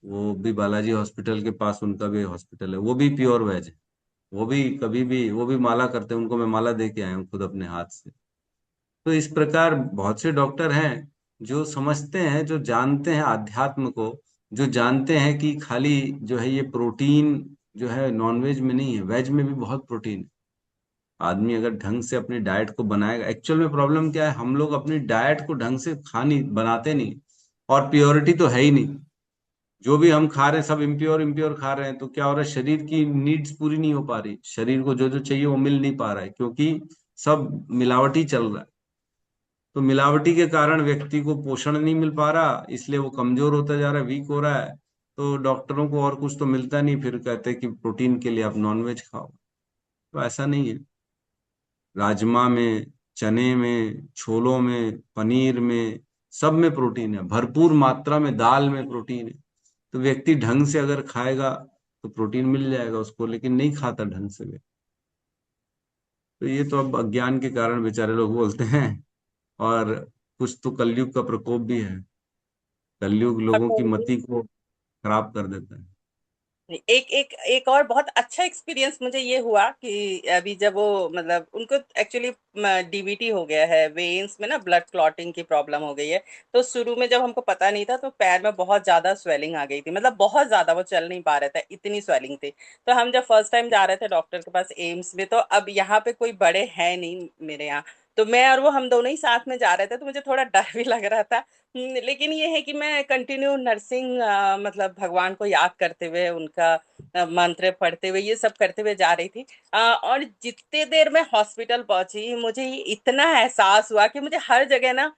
वो भी बालाजी हॉस्पिटल के पास उनका भी हॉस्पिटल है, वो भी प्योर वेज है। वो भी कभी भी, वो भी माला करते हैं, उनको मैं माला दे के आया हूँ खुद अपने हाथ से। तो इस प्रकार बहुत से डॉक्टर हैं जो समझते हैं, जो जानते हैं आध्यात्म को, जो जानते हैं कि खाली जो है ये प्रोटीन जो है नॉनवेज में नहीं है, वेज में भी बहुत प्रोटीन है। आदमी अगर ढंग से अपनी डाइट को बनाएगा। एक्चुअल में प्रॉब्लम क्या है, हम लोग अपनी डाइट को ढंग से खानी बनाते नहीं, और प्योरिटी तो है ही नहीं। जो भी हम खा रहे हैं सब इम्प्योर इम्प्योर खा रहे हैं, तो क्या हो रहा है, शरीर की नीड्स पूरी नहीं हो पा रही, शरीर को जो जो चाहिए वो मिल नहीं पा रहा है, क्योंकि सब मिलावटी चल रहा है। तो मिलावटी के कारण व्यक्ति को पोषण नहीं मिल पा रहा, इसलिए वो कमजोर होता जा रहा है, वीक हो रहा है। तो डॉक्टरों को और कुछ तो मिलता नहीं, फिर कहते हैं कि प्रोटीन के लिए आप नॉनवेज खाओ। तो ऐसा नहीं है। राजमा में, चने में, छोलों में, पनीर में, सब में प्रोटीन है, भरपूर मात्रा में दाल में प्रोटीन है। तो व्यक्ति ढंग से अगर खाएगा तो प्रोटीन मिल जाएगा उसको, लेकिन नहीं खाता ढंग से व्यक्ति। तो ये तो अब अज्ञान के कारण बेचारे लोग बोलते हैं। और कुछ तो कलयुग का प्रकोप भी है। कलयुग लोगों की मति को खराब कर देता है। एक एक एक और बहुत अच्छा एक्सपीरियंस मुझे ये हुआ कि अभी जब वो मतलब उनको एक्चुअली डीवीटी हो गया है, वेन्स में ना ब्लड क्लॉटिंग की प्रॉब्लम हो गई है। तो शुरू में जब हमको पता नहीं था, तो पैर में बहुत ज्यादा स्वेलिंग आ गई थी, मतलब बहुत ज्यादा, वो चल नहीं पा रहे थे, इतनी स्वेलिंग थी। तो हम जब फर्स्ट टाइम जा रहे थे डॉक्टर के पास एम्स में, तो अब यहाँ पे कोई बड़े हैं नहीं मेरे यहाँ। तो मैं और वो हम दोनों ही साथ में जा रहे थे, तो मुझे थोड़ा डर भी लग रहा था। लेकिन ये है कि मैं कंटिन्यू नर्सिंग मतलब भगवान को याद करते हुए, उनका मंत्र पढ़ते हुए, ये सब करते हुए जा रही थी। और जितने देर में हॉस्पिटल पहुंची, मुझे ये इतना एहसास हुआ कि मुझे हर जगह ना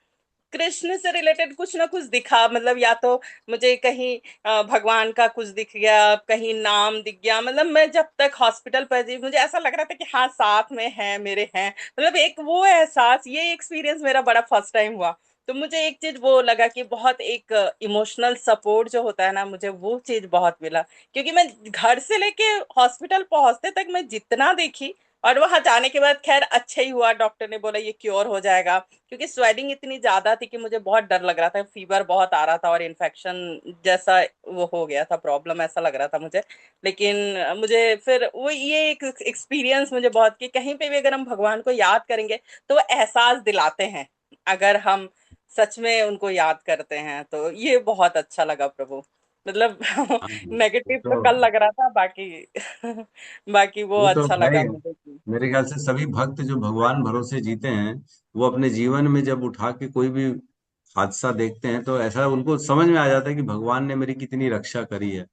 कृष्ण से रिलेटेड कुछ ना कुछ दिखा। मतलब या तो मुझे कहीं भगवान का कुछ दिख गया, कहीं नाम दिख गया। मतलब मैं जब तक हॉस्पिटल पहुंची, मुझे ऐसा लग रहा था कि हाँ साथ में है मेरे हैं। मतलब एक वो एहसास, ये एक्सपीरियंस मेरा बड़ा फर्स्ट टाइम हुआ। तो मुझे एक चीज वो लगा कि बहुत एक इमोशनल सपोर्ट जो होता है ना, मुझे वो चीज बहुत मिला। क्योंकि मैं घर से लेके हॉस्पिटल पहुंचते तक मैं जितना देखी, और वहां जाने के बाद खैर अच्छा ही हुआ, डॉक्टर ने बोला ये क्योर हो जाएगा। क्योंकि स्वेलिंग इतनी ज्यादा थी कि मुझे बहुत डर लग रहा था, फीवर बहुत आ रहा था, और इन्फेक्शन जैसा वो हो गया था, प्रॉब्लम ऐसा लग रहा था मुझे। लेकिन मुझे फिर वो ये एक एक्सपीरियंस मुझे बहुत, कि कहीं पे भी अगर हम भगवान को याद करेंगे तो वो एहसास दिलाते हैं, अगर हम सच में उनको याद करते हैं। तो ये बहुत अच्छा लगा प्रभु। मतलब हाँ, नेगेटिव तो कल लग रहा था, बाकी बाकी वो वो तो अच्छा है लगा ही। मुझे। मेरे ख्याल से सभी भक्त जो भगवान भरोसे जीते हैं, वो अपने जीवन में जब उठा के कोई भी हादसा देखते हैं तो ऐसा उनको समझ में आ जाता है कि भगवान ने मेरी कितनी रक्षा करी है।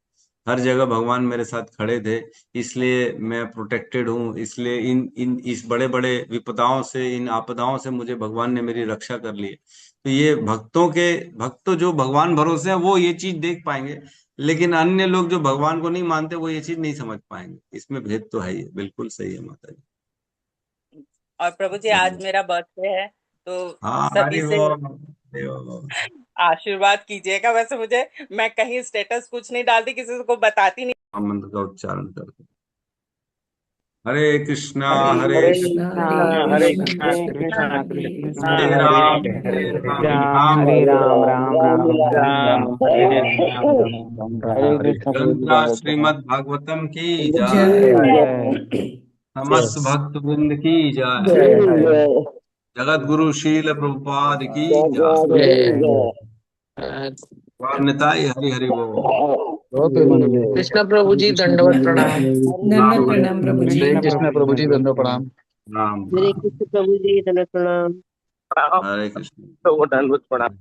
हर जगह भगवान मेरे साथ खड़े थे, इसलिए मैं प्रोटेक्टेड हूँ, इसलिए इन इन इस बड़े बड़े विपदाओं से, इन आपदाओं से मुझे भगवान ने मेरी रक्षा कर ली है। तो ये भक्त तो जो भगवान भरोसे हैं वो ये चीज देख पाएंगे। लेकिन अन्य लोग जो भगवान को नहीं मानते वो ये चीज नहीं समझ पाएंगे। इसमें भेद तो है ही है। बिल्कुल सही है माता जी। और प्रभु जी आज चलिए। मेरा बर्थडे है, तो हाँ, सभी अरे से वो, अरे वो। आशीर्वाद कीजिएगा। वैसे मुझे, मैं कहीं स्टेटस कुछ नहीं डालती, किसी को बताती नहीं। मंत्र का उच्चारण करते। हरे कृष्णा हरे हरे कृष्णा हरे कृष्णा कृष्णा कृष्ण कृष्णा हरे हरे राम हरे हरे राम राम राम हरे राम राम राम राम हरे राम हरे हरे कृष्ण ग्रंथा श्रीमद् भागवतम की जय। जय समस्त भक्त वृंद की जय। जय जगत गुरु शील प्रभुपाद की जय जय निताई हरि हरि बोल। कृष्णा प्रभु जी दंडवत प्रणाम। दंडवत प्रणाम प्रभु जी। हरे कृष्ण प्रभु जी दंडवत प्रणाम। राम हरे कृष्ण प्रभु जी दंडवत प्रणाम। हरे कृष्ण। तो वो दंडवत प्रणाम।